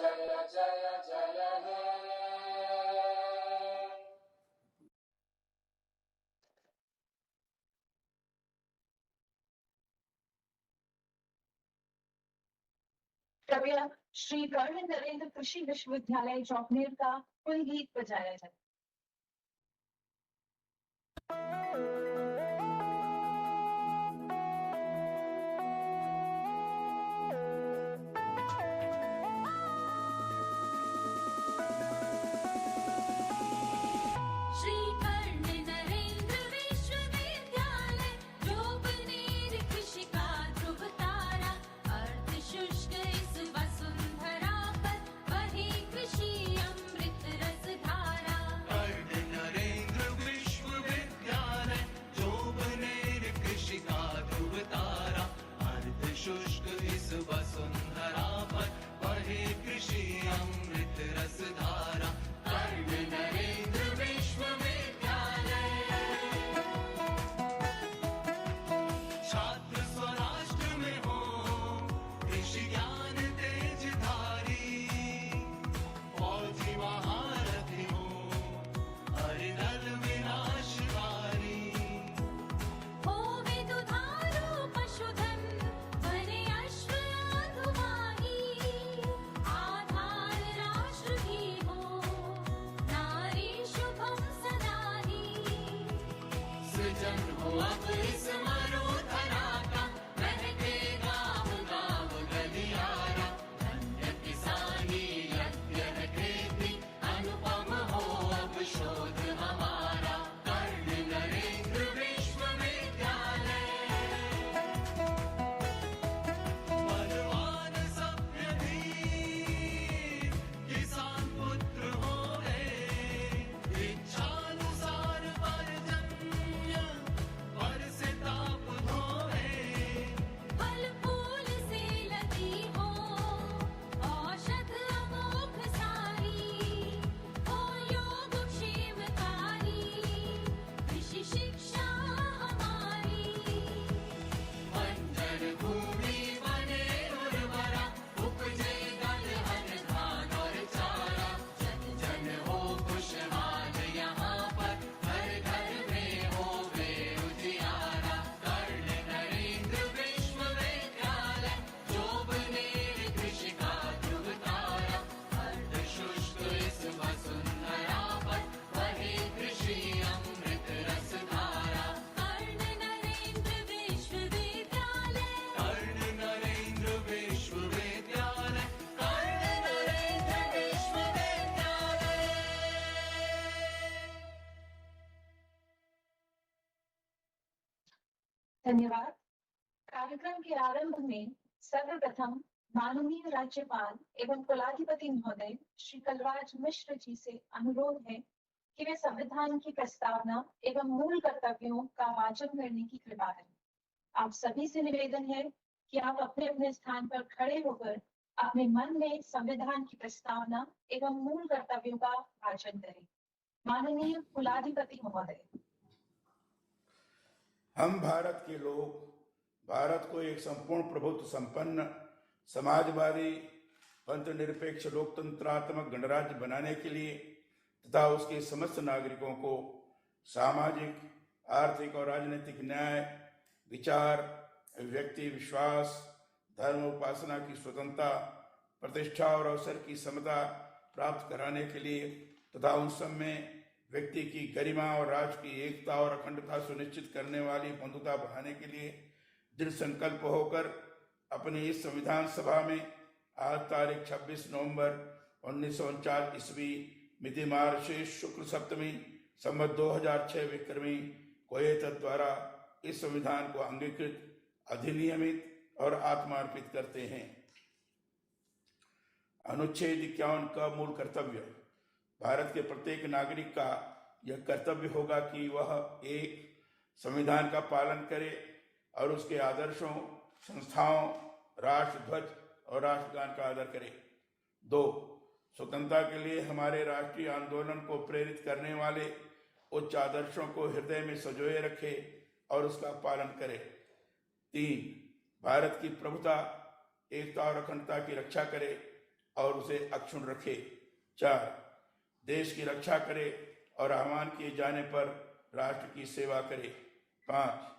जय जय जय हे। कृपया श्री कर्ण नरेंद्र कृषि विश्वविद्यालय चौकनेर का कुल गीत बजाया जाए। धन्यवाद। कार्यक्रम के आरंभ में सर्वप्रथम माननीय राज्यपाल एवं कुलाधिपति महोदय श्री कलराज मिश्र जी से अनुरोध है कि वे संविधान की प्रस्तावना एवं मूल कर्तव्यों का वाचन करने की कृपा करें। आप सभी से निवेदन है कि आप अपने अपने स्थान पर खड़े होकर अपने मन में संविधान की प्रस्तावना एवं मूल कर्तव्यों का वाचन करें। माननीय कुलाधिपति महोदय। हम भारत के लोग भारत को एक संपूर्ण प्रभुत्व संपन्न समाजवादी पंथ निरपेक्ष लोकतंत्रात्मक गणराज्य बनाने के लिए तथा उसके समस्त नागरिकों को सामाजिक, आर्थिक और राजनीतिक न्याय, विचार, व्यक्ति विश्वास, धर्म उपासना की स्वतंत्रता, प्रतिष्ठा और अवसर की समता प्राप्त कराने के लिए तथा उन सब में व्यक्ति की गरिमा और राष्ट्र की एकता और अखंडता सुनिश्चित करने वाली बंधुता बढ़ाने के लिए दृढ़ संकल्प होकर अपनी इस संविधान सभा में आज तारीख 26 नवंबर 1949 ईस्वी मिति मार्गशीर्ष शुक्ल सप्तमी संवत 2006 विक्रमी को एतद् द्वारा इस संविधान को अंगीकृत, अधिनियमित और आत्मार्पित करते हैं। अनुच्छेद 51 का मूल कर्तव्य। भारत के प्रत्येक नागरिक का यह कर्तव्य होगा कि वह एक संविधान का पालन करे और उसके आदर्शों, संस्थाओं, राष्ट्रध्वज और राष्ट्रगान का आदर करे। 2. स्वतंत्रता के लिए हमारे राष्ट्रीय आंदोलन को प्रेरित करने वाले उच्च आदर्शों को हृदय में संजोए रखे और उसका पालन करे। 3. भारत की प्रभुता, एकता और अखंडता की रक्षा करे। और उसे अक्षुण्ण रखे। 4. देश की रक्षा करे और आह्वान किए जाने पर राष्ट्र की सेवा करे। 5.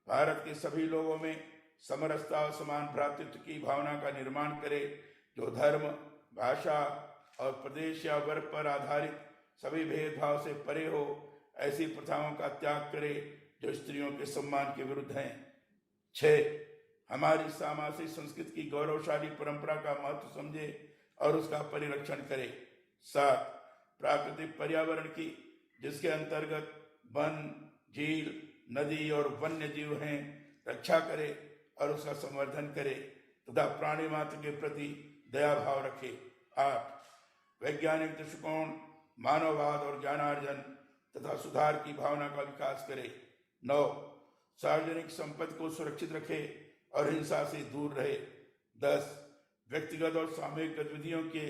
भारत के सभी लोगों में समरसता और समान भ्रातृत्व की भावना का निर्माण करे, जो धर्म, भाषा और प्रदेश या वर्ग पर आधारित सभी भेदभाव से परे हो। ऐसी प्रथाओं का त्याग करे जो स्त्रियों के सम्मान के विरुद्ध हैं। 6. हमारी सामाजिक संस्कृति की गौरवशाली परंपरा का महत्व समझे और उसका परिरक्षण करे। 7. प्राकृतिक पर्यावरण की, जिसके अंतर्गत वन, झील, नदी और वन्य जीव हैं, रक्षा करे और उसका संवर्धन करे तथा प्राणी मात्र के प्रति दया भाव रखे। 8. वैज्ञानिक दृष्टिकोण, मानववाद और ज्ञानार्जन तथा सुधार की भावना का विकास करे। 9. सार्वजनिक संपत्ति को सुरक्षित रखे और हिंसा से दूर रहे। 10. व्यक्तिगत और सामूहिक गतिविधियों के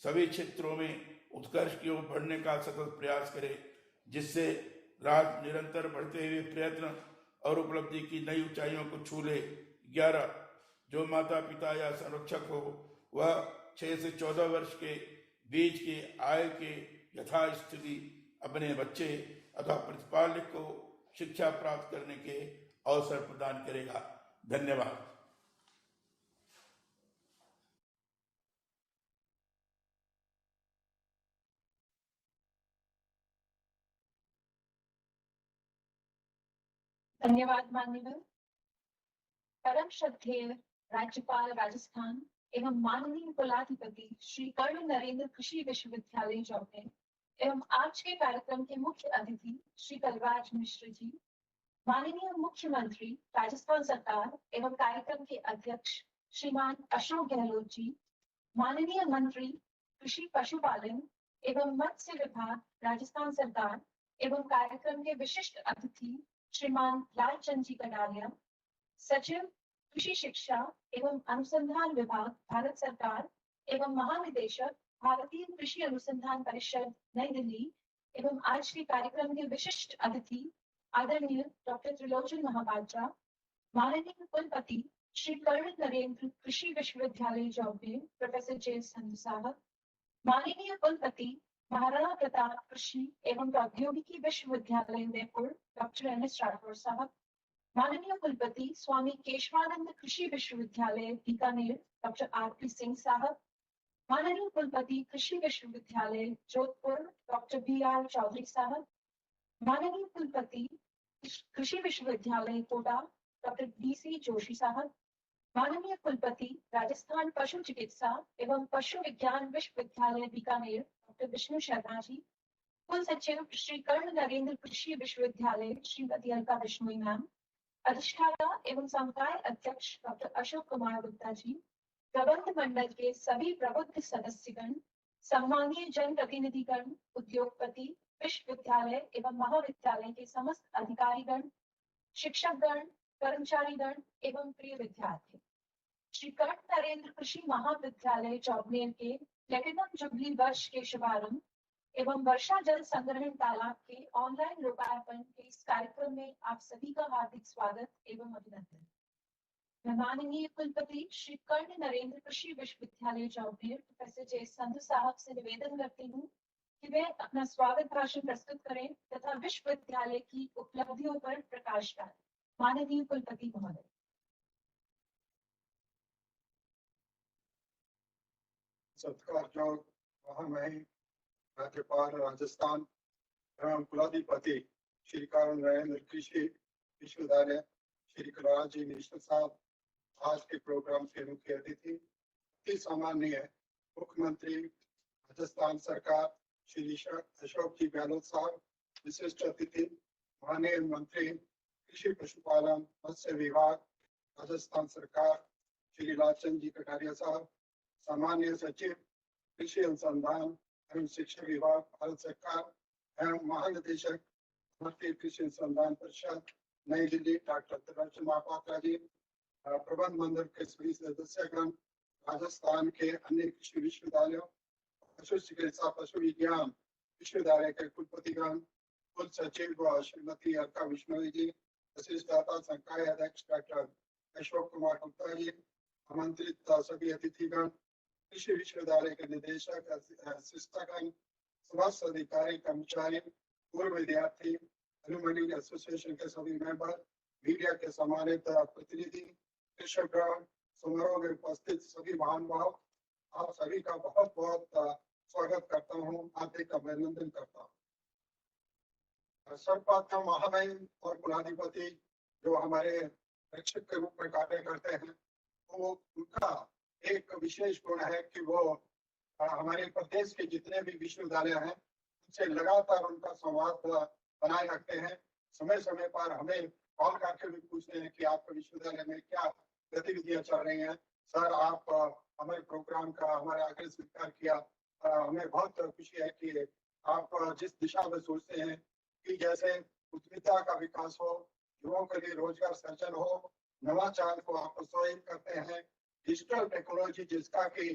सभी क्षेत्रों में उत्कर्ष की ओर बढ़ने का सतत प्रयास करे, जिससे राष्ट्र निरंतर बढ़ते हुए प्रयत्न और उपलब्धि की नई ऊंचाइयों को छू ले। 11. जो माता पिता या संरक्षक हो वह 6 से 14 वर्ष के बीच की आयु के यथास्थिति अपने बच्चे अथवा प्रतिपालक को शिक्षा प्राप्त करने के अवसर प्रदान करेगा। धन्यवाद। धन्यवाद माननीय परम श्रद्धेय राज्यपाल राजस्थान एवं माननीय कुलाधिपति श्री कर्ण नरेंद्र कृषि विश्वविद्यालय जौनपुर एवं आज के कार्यक्रम के मुख्य अतिथि श्री कलराज मिश्र जी, माननीय मुख्यमंत्री राजस्थान सरकार एवं कार्यक्रम के अध्यक्ष श्रीमान अशोक गहलोत जी, माननीय मंत्री कृषि पशुपालन एवं मत्स्य विभाग राजस्थान सरकार एवं कार्यक्रम के विशिष्ट अतिथि श्रीमान लालचंद जी कटारिया, सचिव कृषि शिक्षा एवं अनुसंधान विभाग भारत सरकार एवं महानिदेशक भारतीय कृषि अनुसंधान परिषद नई दिल्ली एवं आज के कार्यक्रम के विशिष्ट अतिथि आदरणीय डॉक्टर त्रिलोचन महापात्रा, माननीय कुलपति श्री कर्ण नरेंद्र कृषि विश्वविद्यालय जौनपुर प्रोफेसर जे संधू साहब, माननीय कुलपति महाराणा प्रताप कृषि एवं प्रौद्योगिकी विश्वविद्यालय उदयपुर डॉक्टर एन.एस. राठौर साहब, माननीय कुलपति स्वामी केशवानंद कृषि विश्वविद्यालय बीकानेर डॉक्टर आर.पी. सिंह साहब, माननीय कुलपति कृषि विश्वविद्यालय जोधपुर डॉक्टर बी.आर. चौधरी साहब, माननीय कुलपति कृषि विश्वविद्यालय कोटा डॉक्टर डी.सी. जोशी साहब, माननीय कुलपति राजस्थान पशु चिकित्सा एवं पशु विज्ञान विश्वविद्यालय बीकानेर डॉक्टर विष्णु शर्मा जी, कुल सचिव श्री कर्ण नरेंद्र कृषि विश्वविद्यालय श्रीमती अलका बिश्नोई मैम, अधिष्ठाता एवं संकाय अध्यक्ष डॉक्टर अशोक कुमार गुप्ता जी, प्रबंध मंडल के सभी प्रबुद्ध सदस्यगण, सम्मानीय जनप्रतिनिधिगण, उद्योगपति, विश्वविद्यालय एवं महाविद्यालय के समस्त अधिकारीगण, शिक्षकगण, कर्मचारीगण एवं प्रिय विद्यार्थी, श्री कर्ण नरेंद्र कृषि महाविद्यालय चौबनेर के प्लेटिनम जुबली वर्ष के शुभारंभ एवं वर्षा जल संग्रहण तालाब के ऑनलाइन लोकार्पण के इस कार्यक्रम में आप सभी का हार्दिक स्वागत एवं अभिनंदन। मैं माननीय कुलपति श्री कर्ण नरेंद्र कृषि विश्वविद्यालय जौनपुर प्रोफेसर जे संधू साहब से निवेदन करती हूँ कि वे अपना स्वागत भाषण प्रस्तुत करें तथा विश्वविद्यालय की उपलब्धियों पर प्रकाश डालें। माननीय कुलपति महोदय। सत्कार जो महामहिम राज्यपाल राजस्थान एवं कुलाधिपति श्री कर्ण नरेंद्र कृषि विश्वविद्यालय श्री कलराज जी मिश्र साहब, आज के प्रोग्राम के मुख्य अतिथि सामान्य मुख्यमंत्री राजस्थान सरकार श्री अशोक जी गहलोत साहब, विशिष्ट अतिथि माननीय मंत्री कृषि पशुपालन मत्स्य विभाग राजस्थान सरकार श्री लालचंद जी कटारिया साहब, सामान्य सचिव कृषि अनुसंधान एवं शिक्षा विभाग भारत सरकार एवं महानिदेशक भारतीय कृषि अनुसंधान परिषद नई दिल्ली डॉक्टर त्रिलोचन महापात्रा जी, प्रबंध मंडल के सभी सदस्यगण, राजस्थान के अन्य कृषि विश्वविद्यालयों, पशु चिकित्सा पशु विज्ञान विश्वविद्यालय के कुलपतिगण, कुल सचिव श्रीमती अलका बिश्नोई जी, अधिष्ठाता संकाय अध्यक्ष डॉक्टर अशोक कुमार गुप्ता जी, आमंत्रित सभी अतिथिगण, कृषि विश्वविद्यालय के निदेशक, शिक्षकगण, समस्त अधिकारी, कर्मचारी, पूर्व विद्यार्थी, एलुमनी एसोसिएशन के सभी मेंबर, मीडिया के सम्मानित प्रतिनिधि, कृषक, समारोह में उपस्थित सभी महानुभाव, आप सभी का बहुत बहुत स्वागत करता हूँ, हार्दिक अभिनंदन करता हूँ। सर्वप्रथम महामहिम और कुलाधिपति जो हमारे रक्षक के रूप में कार्य करते हैं, वो उनका एक विशेष गुण है कि वो हमारे प्रदेश के जितने भी विश्वविद्यालय हैं उनसे लगातार उनका संवाद बनाए रखते हैं। समय समय पर हमें कॉल करके भी पूछते हैं कि आपके विश्वविद्यालय में क्या गतिविधियां चल रही हैं। सर, आप हमारे प्रोग्राम का हमारा आग्रह स्वीकार किया। हमें बहुत खुशी है कि आप जिस दिशा में सोचते हैं कि जैसे उद्यमिता का विकास हो, युवाओं के लिए रोजगार सृजन हो, नवाचार को आप प्रोत्साहित करते हैं, डिजिटल टेक्नोलॉजी जिसका कि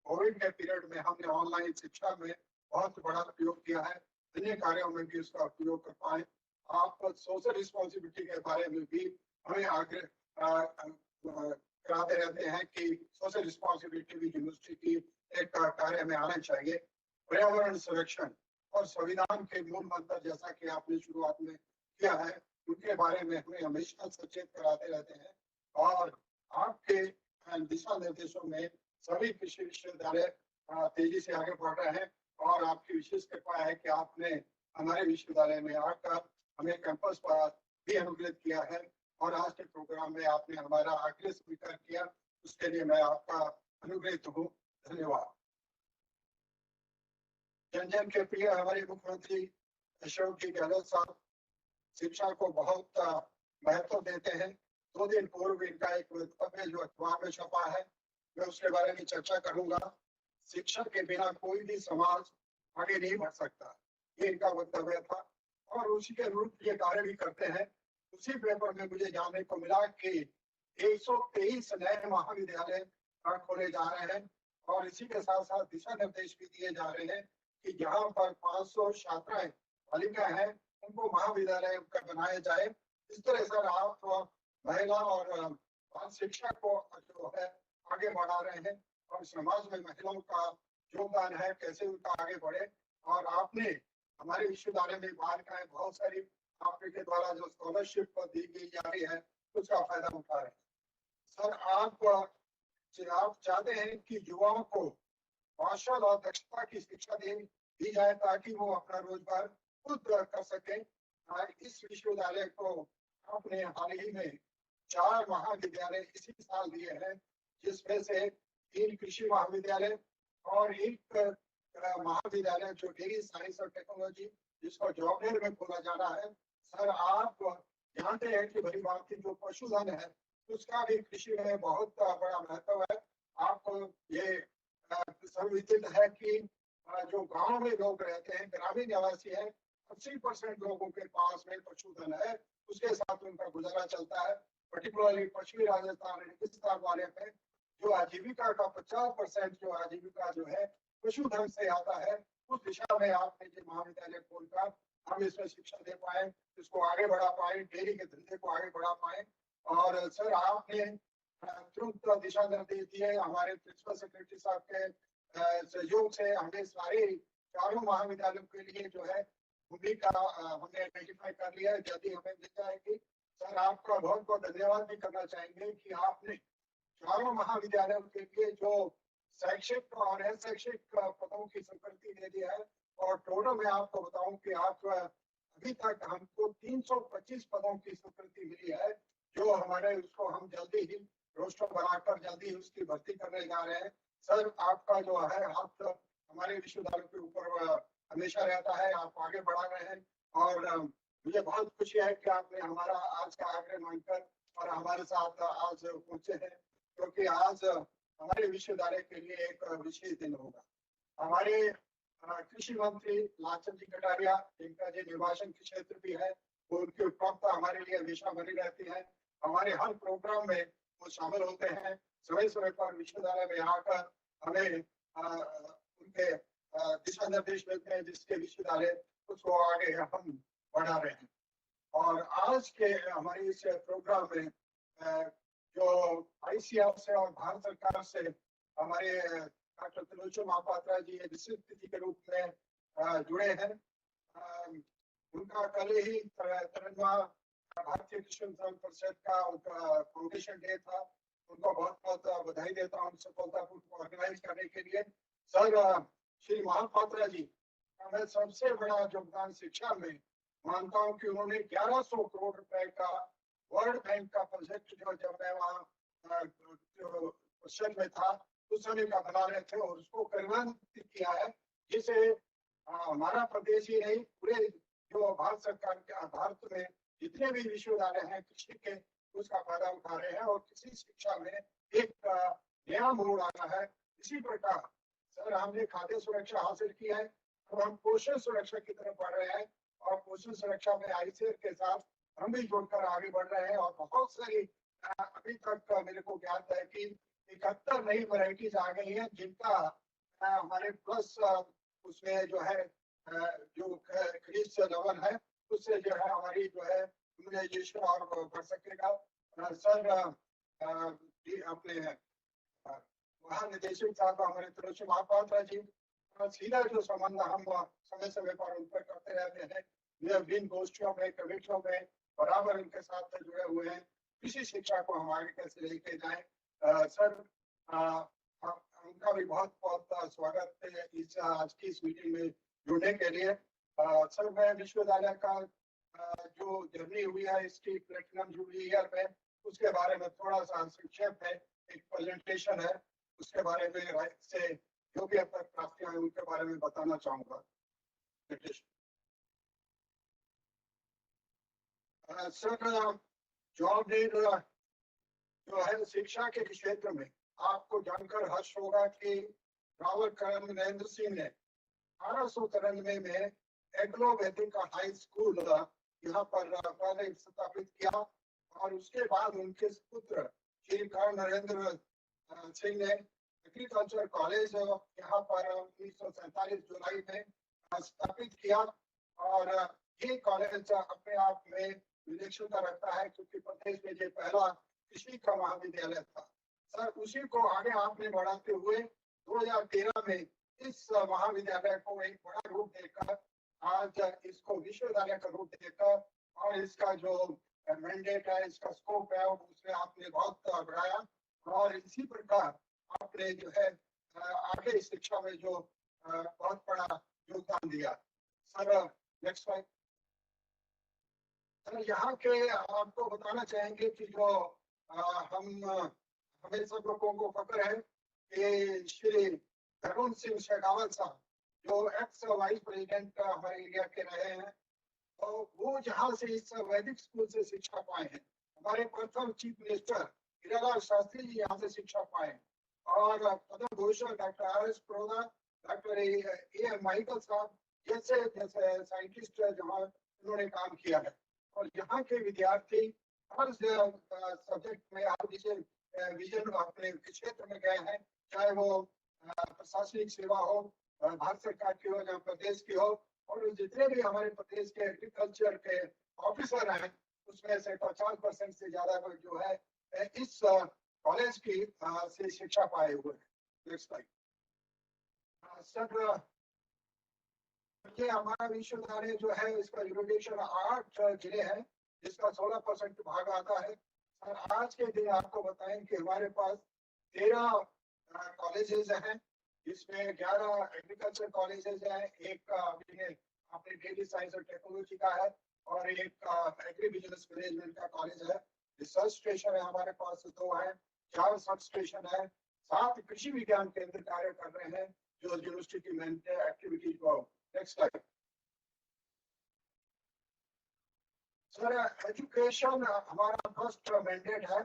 कोविड के पीरियड में हमने ऑनलाइन शिक्षा में बहुत बड़ा उपयोग किया है, अन्य कार्यों में भी उसका उपयोग कर पाए। आप सोशल रिस्पॉन्सिबिलिटी के बारे में भी हमें आग्रह कराते रहते हैं कि सोशल रिस्पॉन्सिबिलिटी भी यूनिवर्सिटी की एक कार्य में आना चाहिए। पर्यावरण संरक्षण और संविधान के मूल मंत्र जैसा कि आपने शुरुआत में किया है, उनके बारे में हमें हमेशा सचेत कराते रहते हैं। और आपके दिशा निर्देशों में सभी कृषि विश्वविद्यालय तेजी से आगे बढ़ रहे हैं और आपकी विशेष कृपा है कि आपने हमारे विश्वविद्यालय में आकर हमें कैंपस पर भी अनुग्रहित किया है और आज के प्रोग्राम में आपने हमारा आग्रह स्वीकार किया, उसके लिए मैं आपका अनुग्रहित हूँ। धन्यवाद। जन जन के प्रिय हमारे मुख्यमंत्री अशोक जी गहलोत साहब शिक्षा को बहुत महत्व देते हैं। 2 दिन पूर्व इनका एक वक्तव्य जो अखबार में छपा है, मैं उसके बारे में चर्चा करूंगा। शिक्षा के बिना कोई भी समाज आगे नहीं बढ़ सकता, ये इनका वक्तव्य था और उसी के अनुरूप ये कार्य भी करते हैं। उसी पेपर में मुझे जानने को मिला कि 123 नए महाविद्यालय खोले जा रहे हैं और इसी के साथ साथ दिशा निर्देश भी दिए जा रहे हैं कि जहाँ पर 500 छात्राएं बालिकाएं हैं उनको महाविद्यालय बनाया जाए। इस तरह से आप महिला और बाल शिक्षा को जो है आगे बढ़ा रहे हैं और समाज में महिलाओं का योगदान है कैसे उनका आगे बढ़े। और आपने हमारे विश्वविद्यालय में बालिकाएं बहुत सारी आपके द्वारा जो स्कॉलरशिप दी गई जा रही है उसका फायदा उठा रहे हैं। सर, आप चाहते हैं कि युवाओं को कौशल और दक्षता की शिक्षा दी जाए ताकि वो अपना रोजगार खुद कर सके। इस विश्वविद्यालय को आपने हाल ही में 4 महाविद्यालय इसी साल दिए हैं, जिसमें से 3 कृषि महाविद्यालय और एक महाविद्यालय जो डेयरी साइंस और टेक्नोलॉजी जिसको जौबनेर में खोला जाना है। सर, आप जानते हैं कि भली बात जो पशुधन है उसका भी कृषि में बहुत बड़ा महत्व है। आपको ये सर्वविदित है कि जो गांव में लोग रहते हैं, ग्रामीण निवासी है, 80% लोगों के पास में पशुधन है, उसके साथ उनका गुजारा चलता है। पर्टिकुलरली पश्चिमी राजस्थान रेगिस्तान वाले में जो आजीविका का 50% जो आजीविका जो है पशुधन से आता है, उस दिशा में आपने जो महाविद्यालय खोलकर हम इसमें शिक्षा दे पाए, इसको आगे बढ़ा पाए, डेयरी के धंधे को आगे बढ़ा पाए। और सर, आपने तुरंत दिशा निर्देश दिए हमारे प्रिंसिपल सेक्रेटरी साहब के सहयोग से हमें सारे 4 महाविद्यालयों के लिए जो है भूमि का हमने आइडेंटिफाई कर लिया है, जल्दी हमें मिल जाएगी। सर, आपका बहुत बहुत धन्यवाद भी करना चाहेंगे कि आपने 4 महाविद्यालयों के लिए जो शैक्षिक और अशैक्षिक पदों की स्वीकृति दे दी है और टोटल मैं आपको बताऊं कि आप अभी तक हमको 325 पदों की स्वीकृति मिली है, जो हमारे उसको हम जल्दी ही रोस्टर बनाकर जल्दी उसकी भर्ती करने जा रहे हैं। सर, आपका जो है हाथ हमारे विश्वविद्यालय के ऊपर हमेशा रहता है, आप आगे बढ़ा रहे हैं और मुझे बहुत खुशी है कि आपने हमारा आज का आग्रह मानकर और हमारे साथ आज पहुंचे हैं, क्योंकि आज हमारे विश्वविद्यालय के लिए एक विशेष दिन होगा। हमारे कृषि मंत्री लालचंद जी कटारिया, जिनका जो निर्वाचन की क्षेत्र भी है, वो उनकी उपलब्धता हमारे लिए हमेशा बनी रहती है। हमारे हर प्रोग्राम में वो शामिल होते हैं, समय समय पर विश्वविद्यालय में आकर हमें उनके दिशा निर्देश मिलते हैं, जिसके विश्वविद्यालय उसको आगे हम बढ़ा रहे हैं। और आज के हमारे इस प्रोग्राम में जो ICAR से और भारत सरकार से हमारे डॉक्टर त्रिलोचन महापात्रा जी विशिष्ट अतिथि के रूप में जुड़े हैं। उनका कल ही 53वां भारतीय क्रिश्चियन धर्म परिषद का उनका फाउंडेशन डे था। उनको बहुत बहुत बधाई देता हूँ सफलतापूर्वक ऑर्गेनाइज करने के लिए। सर, श्री महापात्रा जी का मैं सबसे बड़ा योगदान शिक्षा में मानता हूँ कि उन्होंने 1100 करोड़ रुपए का वर्ल्ड बैंक का प्रोजेक्ट जो जब मैं वहाँ परिषद में था उस समय का बना रहे थे और उसको क्रियान्वित किया है, जिसे हमारा प्रदेश ही नहीं पूरे जो भारत सरकार के भारत में जितने भी विश्वविद्यालय हैं कृषि के उसका फायदा उठा रहे हैं और कृषि शिक्षा में एक नया मोड़ आया है। इसी प्रकार सर हमने खाद्य सुरक्षा हासिल की है, अब हम पोषण सुरक्षा की तरफ बढ़ रहे हैं और पोषण सुरक्षा में आईसीआर के साथ हम भी जुड़कर आगे बढ़ रहे हैं और बहुत सारी अभी तक मेरे को ज्ञात है कि 71 नई वैरायटीज आ गई हैं जिनका हमारे प्लस उसमें जो है जो खरीद से लेवल है उससे जो है हमारी जो है इम्यूनाइजेशन और बढ़ सकेगा। सर अपने महानिदेशक साहब हमारे त्रिलोचन महापात्रा जी सीधा जो संबंध हम समय समय पर उन पर करते रहते हैं, यह विभिन्न गोष्ठियों में कमेटियों में बराबर इनके साथ जुड़े हुए हैं। कृषि शिक्षा को हम आगे कैसे लेके जाएं। सर उनका भी बहुत बहुत स्वागत है इस आज की इस मीटिंग में जुड़ने के लिए। सर मैं विश्वविद्यालय का जो जर्नी हुई है इसकी प्लेटिनम जुबली ईयर में उसके बारे में थोड़ा सा संक्षेप में एक प्रेजेंटेशन है, उसके बारे में से जो भी अब तक प्राप्तियां हैं उनके बारे में बताना चाहूंगा। सर जॉब जो है शिक्षा के क्षेत्र में आपको जानकर हर्ष होगा कि रावल करण नरेंद्र सिंह ने 1893 में एग्लो वैदिक हाई स्कूल यहाँ पर पहले स्थापित किया और उसके बाद उनके पुत्र श्री करण नरेंद्र सिंह ने एग्रीकल्चर कॉलेज यहाँ पर 1947 जुलाई में स्थापित किया और ये कॉलेज अपने आप में विलक्षणता रखता है क्योंकि प्रदेश में ये पहला कृषि का महाविद्यालय था। सर उसी को आगे आपने बढ़ाते हुए 2013 में इस महाविद्यालय को एक बड़ा रूप देकर आज इसको विश्वविद्यालय का रूप देकर और इसका जो मैंडेट है इसका स्कोप है उसमें आपने बहुत बढ़ाया और इसी प्रकार आपने जो है आगे शिक्षा में जो बहुत बड़ा योगदान दिया। Sir next slide. सर यहाँ के आपको बताना चाहेंगे कि जो हमें सब लोगों को फक्र है कि श्री तरुण सिंह शेखावत साहब जो एक्स वाइस प्रेसिडेंट हमारे इंडिया के रहे हैं और वो जहाँ से इस वैदिक स्कूल से शिक्षा पाए हैं। हमारे प्रथम चीफ मिनिस्टर हीरालाल शास्त्री जी यहाँ से शिक्षा पाए और Padma Bhushan doctor R S Proda, doctor A Michael साहब जैसे जैसे साइंटिस्ट जहाँ उन्होंने काम किया है और यहाँ के विद्यार्थी हर सब्जेक्ट में हर विजन अपने क्षेत्र में गए हैं, चाहे वो प्रशासनिक सेवा हो, भारत सरकार की हो या प्रदेश की हो और जितने भी हमारे प्रदेश के एग्रीकल्चर के ऑफिसर हैं उसमें से 50% से ज्यादा जो है इस कॉलेज की से शिक्षा पाए हुए हैं। सर ये हमारा विश्वविद्यालय जो है इसका यूरोडेशन 8 जिले हैं जिसका 16% भाग आता है। और आज के दिन आपको बताएं कि हमारे पास 13 कॉलेजेस हैं जिसमें 11 एग्रीकल्चर कॉलेजेस हैं, एक अपने डेली साइंस और टेक्नोलॉजी का है और एक एग्री बिजनेस मैनेजमेंट का कॉलेज है। रिसर्च स्टेशन है हमारे पास 2 है, 4 सब स्टेशन है, 7 कृषि विज्ञान केंद्र कार्य कर रहे हैं जो यूनिवर्सिटी में एक्टिविटीज को। Next slide. सर एजुकेशन हमारा फर्स्ट मैंडेट है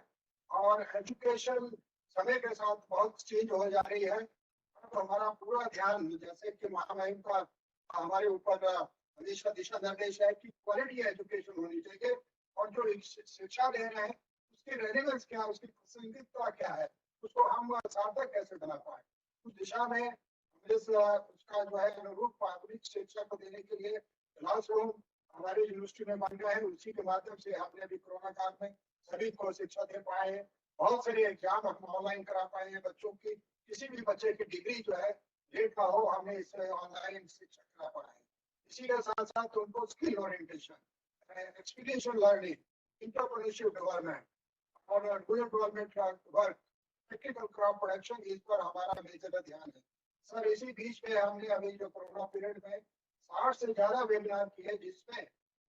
और एजुकेशन समय के साथ बहुत चेंज हो जा रही है। अब हमारा पूरा ध्यान जैसे कि महामहिम का हमारे ऊपर हमेशा दिशा निर्देश है कि क्वालिटी एजुकेशन होनी चाहिए और जो शिक्षा ले रहे हैं उसकी रेलेवेंस क्या है, उसकी प्रासंगिकता क्या है, उसको हम सार्थक कैसे बना पाए, उस दिशा में उसका जो है अनुरूप प्राथमिक शिक्षा को देने के लिए क्लासरूम हमारी यूनिवर्सिटी में बन गए हैं। उसी के माध्यम से हमने भी कोरोना काल में सभी को शिक्षा दे पाए हैं बहुत सारे एग्जाम हम ऑनलाइन करा पाए हैं बच्चों की, किसी भी बच्चे की डिग्री जो है लेट ना हो, हमने इसे ऑनलाइन शिक्षा करा पाए हैं। इसी के साथ साथ उनको skill orientation, experiential learning, entrepreneurship development और rural development work, technical crop production, इस पर हमारा मेजर ध्यान है। सर इसी बीच में हमने अभी जो कोरोना पीरियड में 60 से ज्यादा वेबिनार किए, जिसमें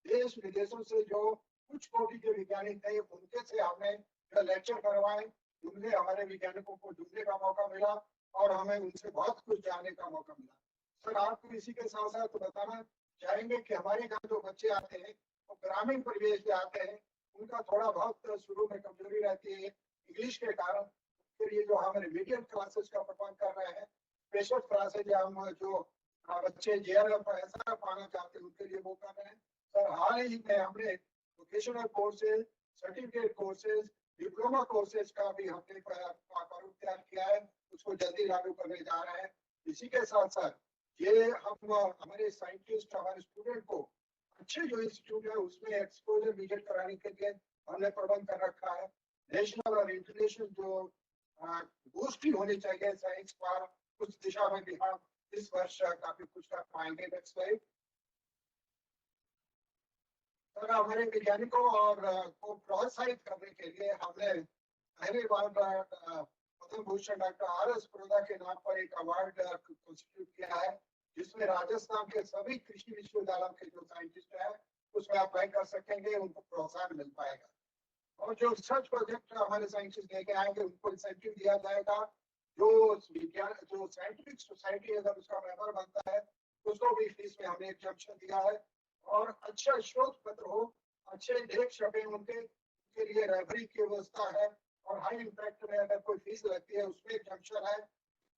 देश विदेशों से जो कुछ कोटि के वैज्ञानिक थे उनके से हमने लेक्चर करवाए, उनसे हमारे वैज्ञानिकों को जुड़ने का मौका मिला और हमें उनसे बहुत कुछ जानने का मौका मिला। सर आपको इसी के साथ साथ बताना चाहेंगे कि हमारे यहाँ जो बच्चे आते हैं वो ग्रामीण परिवेश से आते हैं, उनका थोड़ा बहुत शुरू में कमजोरी रहती है इंग्लिश के कारण। फिर ये जो हमारे मीडियम क्लासेस का प्रबंध कर रहे हैं, स्पेशल क्लासेज हम जो बच्चे जेआरएफ एसआरएफ पाना चाहते हैं उनके लिए वो कर रहे हैं। सर हाल ही में हमने vocational courses, certificate courses, diploma courses का भी हमने प्रारूप तैयार किया है, उसको जल्दी लागू करने जा रहे हैं। इसी के साथ साथ ये हम हमारे साइंटिस्ट, हमारे स्टूडेंट को अच्छे जो इंस्टीट्यूट है उसमें एक्सपोजर विजिट कराने के लिए हमने प्रबंध कर रखा है। नेशनल और इंटरनेशनल जो गोष्ठी होनी चाहिए साइंस पर, उस दिशा में भी हम इस वर्ष काफी कुछ कर पाएंगे। Next slide. सर हमारे वैज्ञानिकों और को प्रोत्साहित करने के लिए हमने पहली बार पद्म भूषण डॉक्टर आर.एस. प्रोदा के नाम पर एक अवार्ड कॉन्स्टिट्यूट किया है, जिसमें राजस्थान के सभी कृषि विश्वविद्यालयों के जो साइंटिस्ट है उसमें अप्लाई कर सकेंगे, उनको प्रोत्साहन मिल पाएगा। और जो रिसर्च प्रोजेक्ट हमारे साइंटिस्ट लेके आएंगे उनको इंसेंटिव दिया जाएगा। जो विज्ञान जो साइंटिफिक सोसाइटी अगर उसका मेंबर बनता है उसको भी फीस में हमने एग्जम्पशन दिया है। और अच्छा शोध पत्र हो, अच्छे लेख छपे उनके लिए लाइब्रेरी की व्यवस्था है, और हाई इम्पैक्ट में अगर कोई फीस लगती है उसमें एग्जम्पशन है।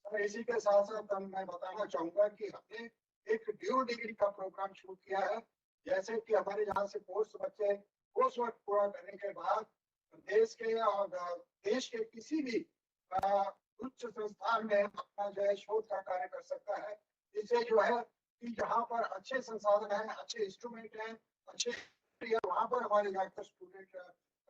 और इसी के साथ साथ मैं बताना चाहूंगा कि हमने एक ड्यू डिग्री का प्रोग्राम शुरू किया है, जैसे कि हमारे यहाँ से कोर्स बच्चे कोर्स वर्क पूरा करने के बाद देश के और देश के किसी भी उच्च संस्थान में अपना जो है शोध का कार्य कर सकता है। इससे जो है कि जहाँ पर अच्छे संसाधन हैं, अच्छे इंस्ट्रूमेंट हैं, अच्छे वहाँ पर हमारे जाकर स्टूडेंट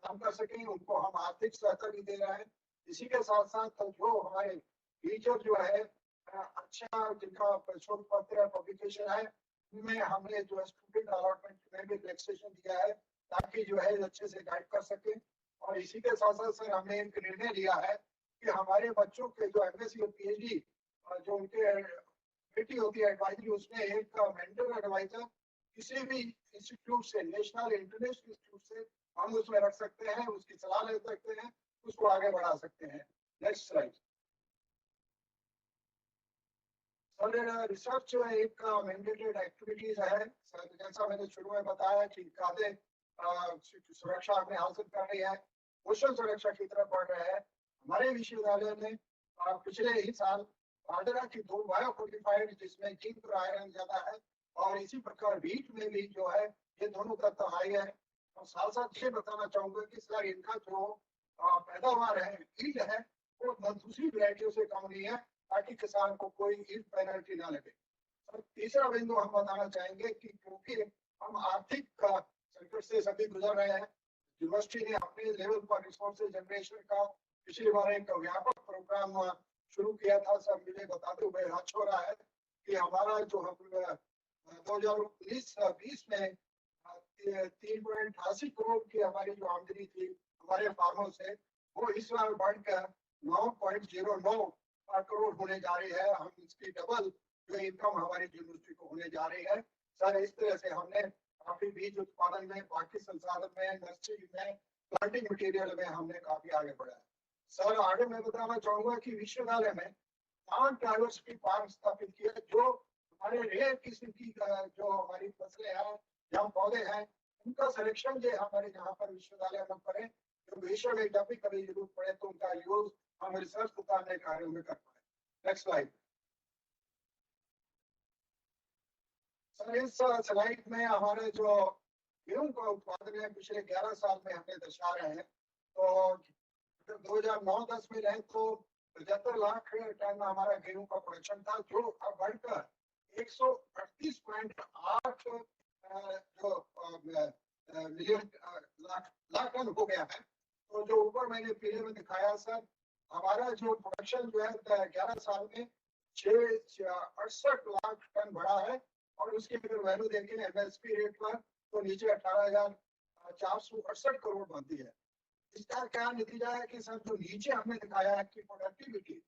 काम कर सकें, उनको हम आर्थिक सहायता भी दे रहे हैं। इसी के साथ साथ जो हमारे टीचर जो है अच्छा जिनका शोध पत्र पब्लिकेशन है उनमें हमने जो है स्टूडेंट अलॉटमेंट में भी रिलैक्सेशन दिया है, ताकि जो है अच्छे से गाइड कर सके। और इसी के साथ साथ सर हमने एक निर्णय लिया है कि हमारे बच्चों के जो एमएससी और पीएचडी जो उनके बेटी होती है एडवाइजरी, उसमें एक मेंटर एडवाइजर किसी भी इंस्टीट्यूट से, नेशनल इंटरनेशनल इंस्टीट्यूट से हम उसमें रख सकते हैं, उसकी सलाह ले सकते हैं, उसको आगे बढ़ा सकते हैं। Next slide. सर रिसर्च एक मैंडेटेड एक्टिविटीज है। सर जैसा मैंने शुरू में बताया कि खाद्य सुरक्षा आपने हासिल कर रही है, पोषण सुरक्षा की तरफ बढ़ रहे हैं। हमारे विश्वविद्यालय ने पिछले ही साल बाजरा की 2 बायो फोर्टिफाइड जिसमें जिंक और आयरन ज्यादा है, और इसी प्रकार व्हीट में भी जो है ये दोनों तत्व हाई है। और साथ साथ ये बताना चाहूंगा कि सर इनका जो पैदावार है, यील्ड है, वो दूसरी वैरायटियों से कम नहीं है, ताकि किसान को कोई यील्ड पेनल्टी ना लगे। और तीसरा बिंदु हम बताना चाहेंगे कि क्योंकि हम आर्थिक संकट से सभी गुजर रहे हैं, यूनिवर्सिटी ने अपने लेवल पर रिसोर्सेज जनरेशन का पिछली बार एक व्यापक प्रोग्राम शुरू किया था। सर मुझे बताते हुए अच्छा हो रहा है कि हमारा जो हम 2019-20 में 3.88 करोड़ की हमारी जो आमदनी थी हमारे फार्मों से, वो इस बार बढ़कर 9.09 करोड़ होने जा रही है। हम इसकी डबल जो इनकम हमारी यूनिवर्सिटी को होने जा रही है। सर इस तरह से हमने काफी बीज उत्पादन में, बाकी संसाधन में, नर्सरी में, प्लांटिंग मटेरियल में हमने काफी आगे बढ़ा है। सर आगे मैं बताना चाहूंगा कि विश्वविद्यालय में प्लांट डाइवर्सिटी फार्म स्थापित किया, जो हमारे रेयर किस्म की जो हमारी फसलें हैं या पौधे हैं उनका सिलेक्शन जो हमारे यहाँ पर विश्वविद्यालय में करें, जो विश्व में जब भी कभी जरूरत पड़े तो उनका यूज हम रिसर्च उतारने कार्यों में कर पाए। Next slide. सर इस स्लाइड में हमारे जो गेहूं का उत्पादन है पिछले 11 साल में हमने दर्शा रहे हैं। तो 2009-10 में रहे तो 75 लाख टन हमारा गेहूं का प्रोडक्शन था, जो अब बढ़कर 138.8 जो मिलियन लाख टन हो गया है। तो जो ऊपर मैंने पीले में दिखाया सर, हमारा जो प्रोडक्शन जो है 11 साल में 68 लाख टन बढ़ा है, और उसकी अगर वैल्यू देखें एमएसपी रेट पर तो नीचे 18,468 करोड़ बनती है। इसका क्या नतीजा है कि सर जो नीचे हमने दिखाया है कि प्रोडक्टिविटी,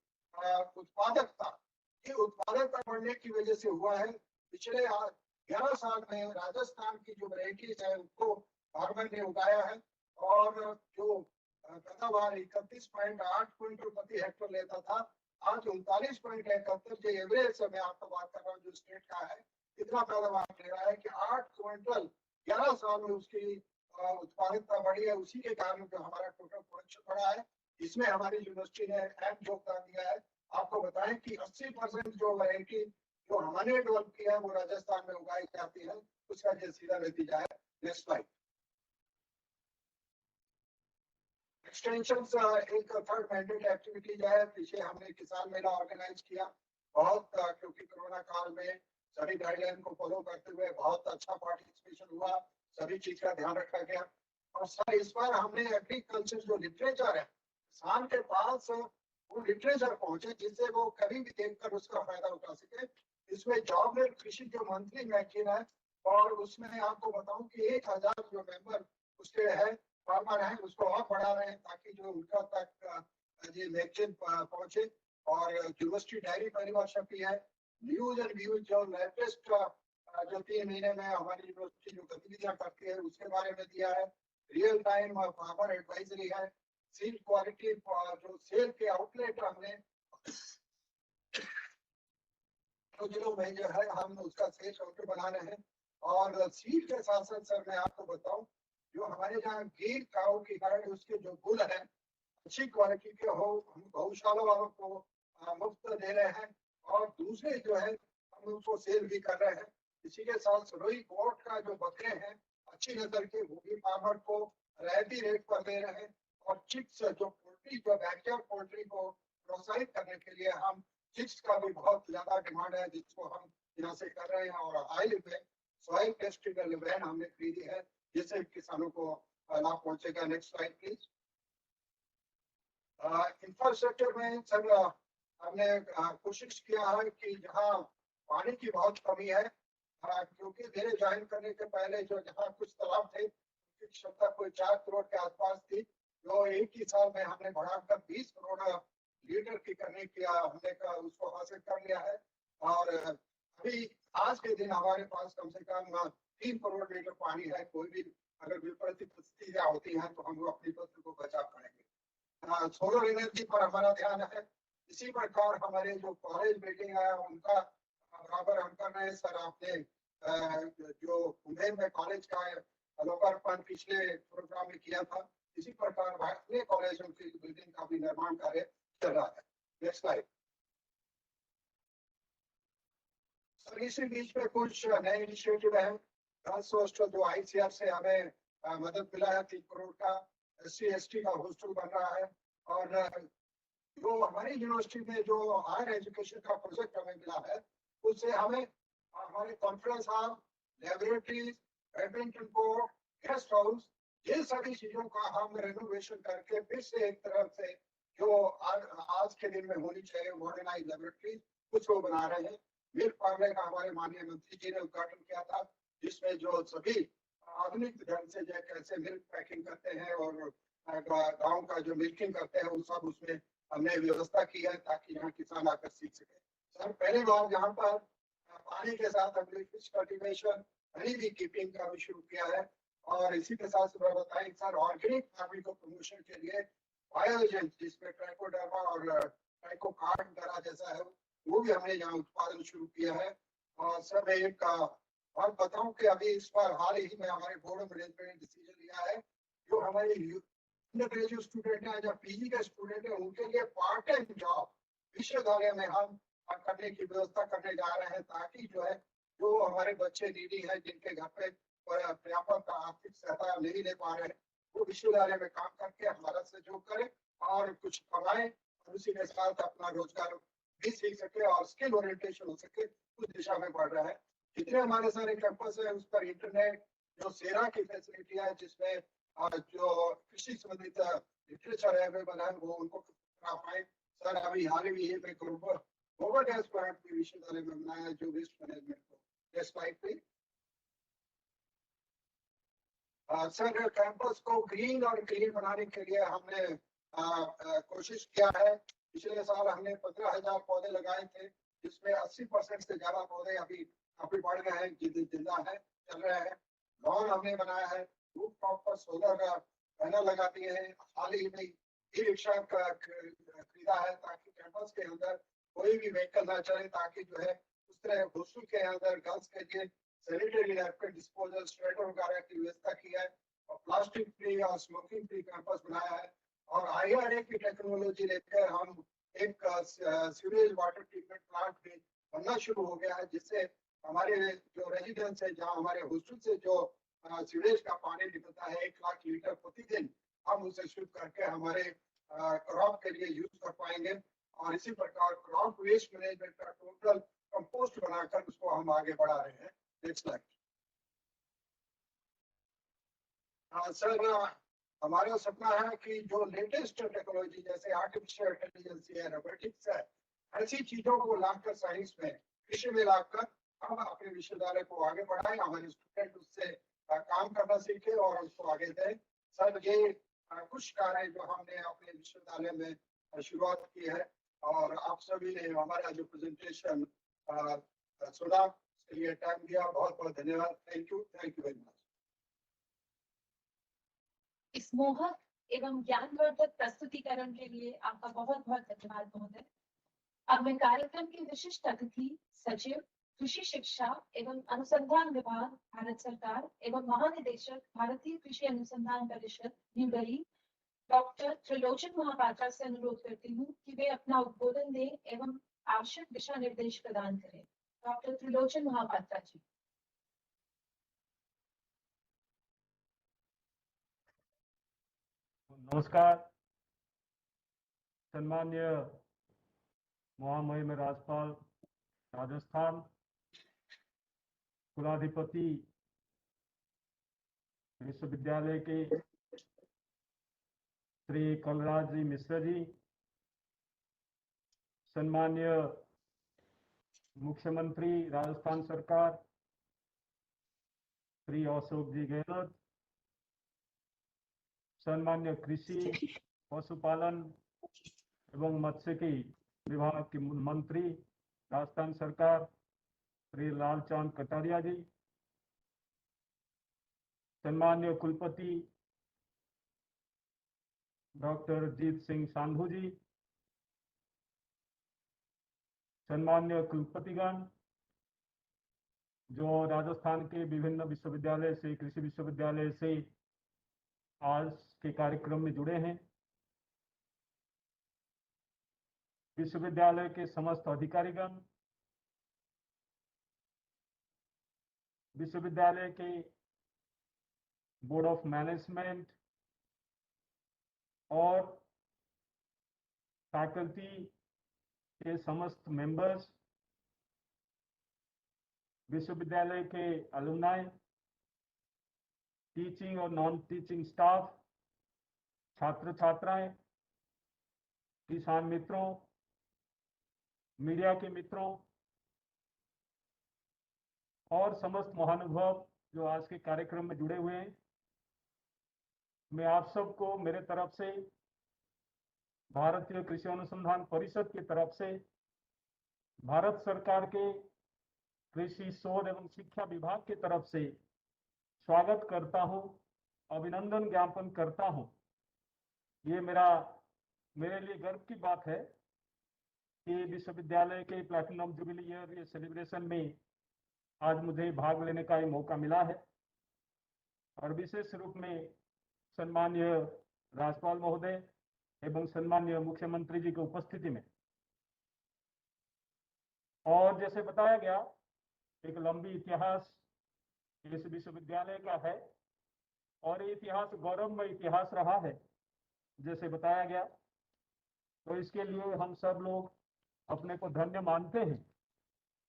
उत्पादकता, ये उत्पादकता बढ़ने की वजह से हुआ है। पिछले 11 साल में राजस्थान की जो वैरायटीज है उनको फार्मर ने उगाया है, और जो पैदावार 31.8 क्विंटल प्रति हेक्टेयर लेता था, आज 39.71 जो एवरेज से मैं आपको बात कर रहा हूँ जो स्टेट का है, इतना पैदावार ले रहा है कि 8 क्विंटल 11 साल में उसकी उत्पादकता बढ़ी है। उसी के कारण जो हमारा टोटल प्रोडक्शन बढ़ा है, इसमें हमारी यूनिवर्सिटी ने अहम योगदान दिया है। आपको बताएं कि 80% जो वैरायटी जो हमने डेवलप किया है वो राजस्थान में उगाई जाती है, उसका ये सीधा नतीजा है। Next slide. एक्सटेंशन एक थर्ड मैंडेट एक्टिविटीज है, पीछे हमने किसान मेला ऑर्गेनाइज किया, बहुत क्योंकि कोरोना काल में सभी गाइडलाइन को फॉलो करते हुए बहुत अच्छा पार्टिसिपेशन हुआ, सभी चीज का ध्यान रखा गया। और सर इस बार हमने एग्रीकल्चर जो लिटरेचर है किसान के पास वो लिटरेचर पहुंचे जिससे वो कभी भी देखकर उसका फायदा उठा सके। इसमें जॉबलेट कृषि जो मंथली मैगजीन है, और उसमें आपको बताऊं कि 1000 जो मेंबर उसके है फार्मर है उसको और बढ़ा रहे हैं ताकि जो उनका तक ये मैगजीन पहुंचे। और यूनिवर्सिटी डायरी पहली बार छपी है। न्यूज एंड व्यूज जो लेटेस्ट जो 3 महीने में हमारी यूनिवर्सिटी जो गतिविधियां करती है उसके बारे में दिया है। रियल टाइम फार्मर एडवाइजरी है। सीड क्वालिटी जो सेल के आउटलेट हमने तो जिलों में जो है हम उसका सेल काउंटर बनाने हैं। और सीड के साथ साथ सर मैं आपको बताऊं जो हमारे यहाँ गिर काऊ की कारण उसके जो गुल है अच्छी क्वालिटी के हो, हम गौशाला वालों को मुफ्त दे रहे हैं, और दूसरे जो है हम उसको सेल भी कर रहे हैं। इसी के साथ सरोई गोट का जो बकरे हैं अच्छी नजर के वो भी फार्मर को रियायती रेट पर दे रहे हैं। और चिक्स जो पोल्ट्री जो बैकयार्ड पोल्ट्री को प्रोत्साहित करने के लिए हम चिक्स का भी बहुत ज्यादा डिमांड है जिसको हम यहाँ से कर रहे हैं। और ऑयल में सॉइल टेस्टिंग वैन हमने खरीदी है जिससे किसानों को लाभ पहुंचेगा। Next slide please. इंफ्रास्ट्रक्चर में सर हमने कोशिश किया है कि जहाँ पानी की बहुत कमी है, क्योंकि धीरे ज्वाइन करने के पहले जो जहाँ कुछ तालाब थे उसकी क्षमता कोई 4 करोड़ के आसपास थी, जो एक ही साल में हमने बढ़ाकर 20 करोड़ लीटर की करने किया हमने का उसको हासिल कर लिया है। और अभी आज के दिन हमारे पास कम से कम 3 करोड़ लीटर पानी है। कोई भी अगर विपरीत परिस्थितियां होती हैं तो हम अपनी फसल को बचा पाएंगे। सोलर एनर्जी पर हमारा ध्यान है। इसी प्रकार हमारे जो कॉलेज बिल्डिंग है उनका बराबर हम कर रहे हैं। सर आपने जो मुंबई में कॉलेज का लोकार्पण पिछले प्रोग्राम में किया था, इसी प्रकार भारतीय कॉलेजों की बिल्डिंग का भी निर्माण कार्य चल रहा है। Next slide. सर इसी बीच में कुछ नए इनिशिएटिव है। जो आईसीआर से हमें मदद मिला है 3 करोड़ का। SC/ST का हॉस्टल बन रहा है। और जो हमारी यूनिवर्सिटी में जो हायर एजुकेशन का प्रोजेक्ट हमें मिला है उससे हमें हमारे conference hall, laboratories, badminton court, guest house, ये सभी चीजों का हम रेनोवेशन करके फिर से एक तरफ से जो आज के दिन में होनी चाहिए मॉडर्नाइज लेबोरेटरीज उसको बना रहे हैं। मिल्क पार्लर का हमारे माननीय मंत्री जी ने उद्घाटन किया था जिसमें जो सभी आधुनिक ढंग से जो कैसे मिल्क पैकिंग करते हैं और गाँव का जो मिल्किंग करते हैं वो सब उसमें हमने व्यवस्था की है ताकि यहाँ किसान आकर सीख सके। सर पहली बार यहाँ पर पानी के साथ हमने fish cultivation, honey bee keeping का भी शुरू किया है। और इसी के साथ बताएं सर ऑर्गेनिक फार्मिंग को प्रमोशन के लिए बायोएजेंट जिसमें ट्राइकोडर्मा और ट्राइकोकार्ड जैसा है वो भी हमने यहाँ उत्पादन शुरू किया है। और सर एक और बताऊं कि अभी इस बार हाल ही में हमारे बोर्ड ऑफ मैनेजमेंट ने डिसीजन लिया है जो हमारे ग्रेजुएट स्टूडेंट है या पीजी के स्टूडेंट है उनके लिए पार्ट टाइम जॉब विश्वविद्यालय में हम करने की व्यवस्था करने जा रहे हैं ताकि जो है जो हमारे बच्चे नीडी है जिनके घर पे पर्याप्त आर्थिक सहायता नहीं ले पा रहे हैं वो विश्वविद्यालय में काम करके हमारा सहयोग करें और कुछ कमाए और उसी के साथ अपना रोजगार भी सीख सके और स्किल ओरिएंटेशन हो सके उस दिशा में बढ़ रहा है। जितने हमारे सारे कैंपस है उस पर इंटरनेट जो सेरा की फैसिलिटी है जिसमें जो कृषि संबंधित लिटरेचर अवेलेबल है वो उनको करा पाए। सर अभी हाल ही में गोबर गैस प्लांट भी विश्वविद्यालय में बनाया है जो वेस्ट मैनेजमेंट को गैस पाइप पे। सर कैंपस को ग्रीन और क्लीन बनाने के लिए हमने कोशिश किया है। पिछले साल हमने 15,000 पौधे लगाए थे जिसमें 80% से ज्यादा पौधे अभी काफी बढ़ गए हैं, जिंदा है, चल रहे हैं। लॉन हमने बनाया है, रूफ टॉप पर सोलर का पैनल लगा दिए हैं। हाल ही में ई रिक्शा का खरीदा है ताकि कैंपस के अंदर कोई भी व्हीकल ना चले, ताकि जो है उस तरह हॉस्टल के अंदर गर्ल्स के लिए सैनिटरी नैपकिन डिस्पोजल स्वेटर वगैरह की व्यवस्था की है और प्लास्टिक फ्री और स्मोकिंग फ्री कैंपस बनाया है। और IRA की टेक्नोलॉजी लेकर हम एक सीवेज वाटर ट्रीटमेंट प्लांट भी बनना शुरू हो गया है, जिससे हमारे जो रेजिडेंट्स है, जहाँ हमारे हॉस्टल से जो सीवेज का पानी निकलता है 1 लाख लीटर प्रतिदिन, हम उसे शुद्ध करके हमारे क्रॉप के लिए यूज कर पाएंगे। और इसी प्रकार क्रॉप वेस्ट मैनेजमेंट का टोटल कंपोस्ट बनाकर उसको हम आगे बढ़ा रहे हैं। Next slide. सर हमारा सपना है कि जो लेटेस्ट टेक्नोलॉजी जैसे आर्टिफिशियल इंटेलिजेंस है, रोबोटिक्स है, ऐसी चीजों को लाकर साइंस में कृषि में लाकर हम अपने विश्वविद्यालय को आगे बढ़ाएं, हमारे स्टूडेंट उससे काम करना सीखे और उसको आगे दें। सर ये कुछ कार्य जो हमने अपने विश्वविद्यालय में शुरुआत की है और आप सभी ने हमारा जो प्रेजेंटेशन सुना उसके लिए टाइम दिया, बहुत बहुत धन्यवाद। Thank you very much. इस मोहक एवं ज्ञानवर्धक प्रस्तुतिकरण के लिए आपका बहुत बहुत धन्यवाद महोदय। अब मैं कार्यक्रम के विशिष्ट अतिथि सचिव कृषि शिक्षा एवं अनुसंधान विभाग भारत सरकार एवं महानिदेशक भारतीय कृषि अनुसंधान परिषद न्यू दिल्ली डॉक्टर त्रिलोचन महापात्रा से अनुरोध करती हूँ कि वे अपना उद्बोधन दें एवं आवश्यक दिशा निर्देश प्रदान करें। डॉक्टर त्रिलोचन महापात्रा जी। नमस्कार। सम्मान्य महामहिम राज्यपाल राजस्थान, कुलाधिपति विश्वविद्यालय के श्री कलराज जी मिश्र जी, सम्मान्य मुख्यमंत्री राजस्थान सरकार श्री अशोक जी गहलोत, सम्मान्य कृषि पशुपालन एवं मत्स्यिकी विभाग के मंत्री राजस्थान सरकार श्री लालचंद कटारिया जी, सम्मान्य कुलपति डॉक्टर जीत सिंह सांधू जी, सम्मान्य कुलपतिगण जो राजस्थान के विभिन्न विश्वविद्यालय से, कृषि विश्वविद्यालय से आज के कार्यक्रम में जुड़े हैं, विश्वविद्यालय के समस्त अधिकारीगण, विश्वविद्यालय के बोर्ड ऑफ मैनेजमेंट और फैकल्टी के समस्त मेंबर्स, विश्वविद्यालय के अलुमनाई, टीचिंग और नॉन टीचिंग स्टाफ, छात्र छात्राएं, किसान मित्रों, मीडिया के मित्रों और समस्त महानुभाव जो आज के कार्यक्रम में जुड़े हुए हैं, मैं आप सबको मेरे तरफ से, भारतीय कृषि अनुसंधान परिषद की तरफ से, भारत सरकार के कृषि शोध एवं शिक्षा विभाग की तरफ से स्वागत करता हूं, अभिनंदन ज्ञापन करता हूं। ये मेरे लिए गर्व की बात है कि विश्वविद्यालय के प्लैटिनम जुबिली ईयर सेलिब्रेशन में आज मुझे भाग लेने का मौका मिला है और विशेष रूप में सम्माननीय राज्यपाल महोदय एवं सम्माननीय मुख्यमंत्री जी की उपस्थिति में। और जैसे बताया गया, एक लंबी इतिहास इस विश्वविद्यालय का है और ये इतिहास गौरवमय इतिहास रहा है जैसे बताया गया। तो इसके लिए हम सब लोग अपने को धन्य मानते हैं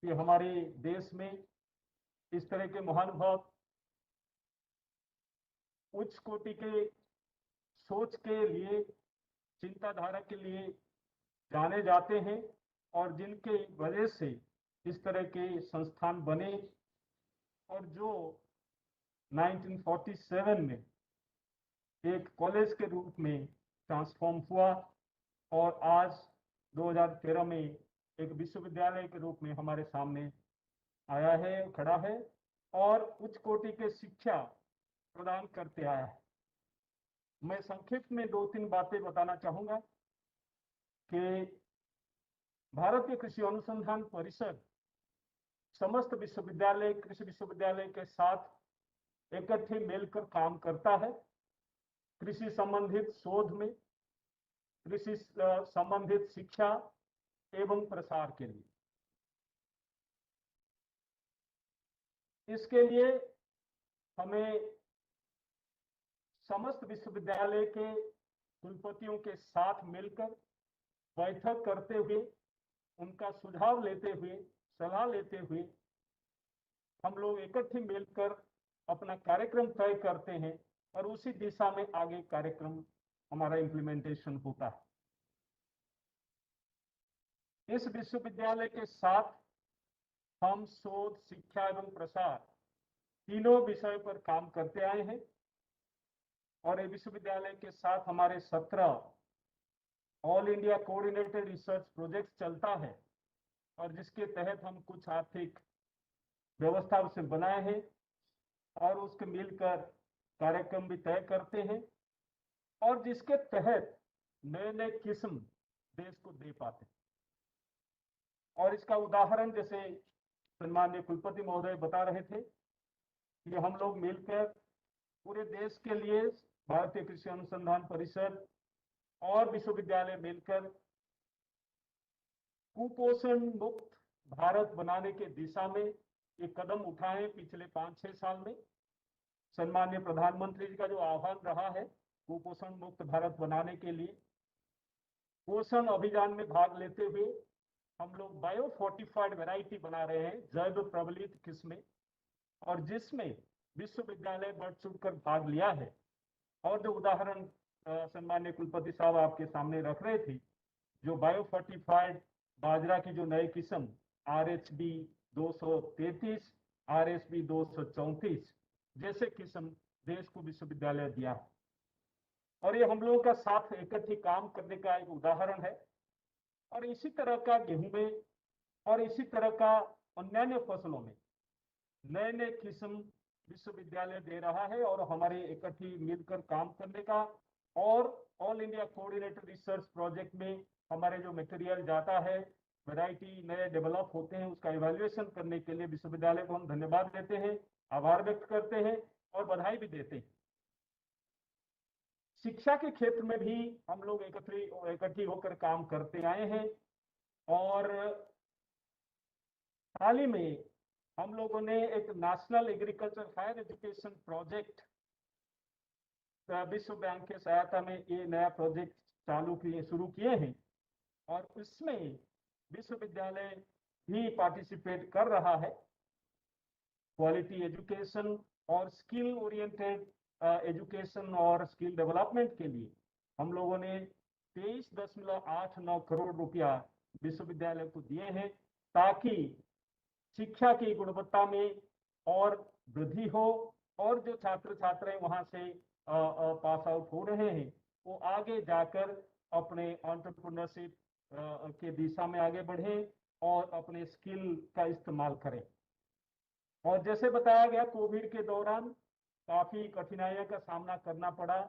कि हमारे देश में इस तरह के महानुभाव, उच्च कोटि के सोच के लिए, चिंताधारा के लिए जाने जाते हैं और जिनके वजह से इस तरह के संस्थान बने और जो 1947 में एक कॉलेज के रूप में ट्रांसफॉर्म हुआ और आज 2013 में एक विश्वविद्यालय के रूप में हमारे सामने आया है, खड़ा है और उच्च कोटि के शिक्षा प्रदान करते आया है। मैं संक्षिप्त में 2-3 बातें बताना चाहूंगा कि भारतीय कृषि अनुसंधान परिषद समस्त विश्वविद्यालय, कृषि विश्वविद्यालय के साथ इकट्ठे मिलकर काम करता है कृषि संबंधित शोध में, कृषि संबंधित शिक्षा एवं प्रसार के लिए। इसके लिए हमें समस्त विश्वविद्यालय के कुलपतियों के साथ मिलकर बैठक करते हुए, उनका सुझाव लेते हुए, सलाह लेते हुए हम लोग इकट्ठे मिलकर अपना कार्यक्रम तय करते हैं और उसी दिशा में आगे कार्यक्रम हमारा इम्प्लीमेंटेशन होता है। इस विश्वविद्यालय के साथ हम शोध, शिक्षा एवं प्रसार तीनों विषय पर काम करते आए हैं और ये विश्वविद्यालय के साथ हमारे 17 all India coordinated research project चलता है और जिसके तहत हम कुछ आर्थिक व्यवस्था उसे बनाए हैं और उसके मिलकर कार्यक्रम भी तय करते हैं और जिसके तहत नए नए किस्म देश को दे पाते हैं। और इसका उदाहरण जैसे सम्माननीय कुलपति महोदय बता रहे थे कि हम लोग मिलकर पूरे देश के लिए भारतीय कृषि अनुसंधान परिषद और विश्वविद्यालय मिलकर कुपोषण मुक्त भारत बनाने के दिशा में एक कदम उठाए पिछले 5-6 साल में। सम्माननीय प्रधानमंत्री जी का जो आह्वान रहा है कुपोषण मुक्त भारत बनाने के लिए, पोषण अभियान में भाग लेते हुए हम लोग बायो फोर्टिफाइड वैरायटी बना रहे हैं, जैव प्रबलित किस्में, और जिसमें विश्वविद्यालय बढ़ चढ़कर भाग लिया है। और जो उदाहरण सम्माननीय कुलपति साहब आपके सामने रख रहे थे, जो बायो फोर्टिफाइड बाजरा की जो नई किस्म RHB 233, RSB 234 जैसे किस्म देश को विश्वविद्यालय दिया है और ये हम लोगों का साथ इकट्ठे काम करने का एक उदाहरण है। और इसी तरह का गेहूं में और इसी तरह का अन्य फसलों में नए नए किस्म विश्वविद्यालय दे रहा है और हमारे इकट्ठी मिलकर काम करने का और all India coordinated research project में हमारे जो मटेरियल जाता है, वैरायटी नए डेवलप होते हैं, उसका इवैल्यूएशन करने के लिए विश्वविद्यालय को हम धन्यवाद देते हैं, आभार व्यक्त करते हैं और बधाई भी देते हैं। शिक्षा के क्षेत्र में भी हम लोग इकट्ठी होकर काम करते आए हैं और हाल ही में हम लोगों ने एक national agriculture higher education project विश्व बैंक के सहायता में ये नया प्रोजेक्ट शुरू किए हैं और इसमें विश्वविद्यालय भी पार्टिसिपेट कर रहा है। क्वालिटी एजुकेशन और स्किल ओरिएंटेड एजुकेशन और स्किल डेवलपमेंट के लिए हम लोगों ने 23.89 करोड़ रुपया विश्वविद्यालय को दिए हैं ताकि शिक्षा की गुणवत्ता में और वृद्धि हो और जो छात्र छात्राएं वहां से पास आउट हो रहे हैं वो आगे जाकर अपने एंटरप्रेन्योरशिप के दिशा में आगे बढ़े और अपने स्किल का इस्तेमाल करें। और जैसे बताया गया, कोविड के दौरान काफी कठिनाइयों का सामना करना पड़ा,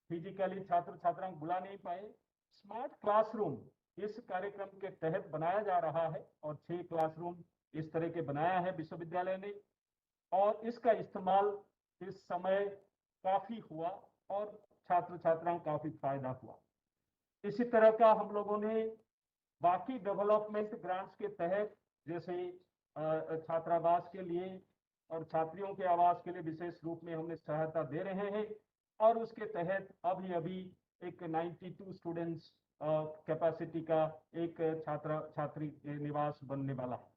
फिजिकली छात्र छात्राओं बुला नहीं पाए। स्मार्ट क्लासरूम इस कार्यक्रम के तहत बनाया जा रहा है और 6 क्लासरूम इस तरह के बनाया है विश्वविद्यालय ने और इसका इस्तेमाल इस समय काफी हुआ और छात्र छात्राओं को काफी फायदा हुआ। इसी तरह का हम लोगों ने बाकी डेवलपमेंट ग्रांट्स के तहत जैसे छात्रावास के लिए और छात्रियों के आवास के लिए विशेष रूप में हमने सहायता दे रहे हैं और उसके तहत अभी एक 92 स्टूडेंट्स कैपेसिटी का एक छात्री निवास बनने वाला है।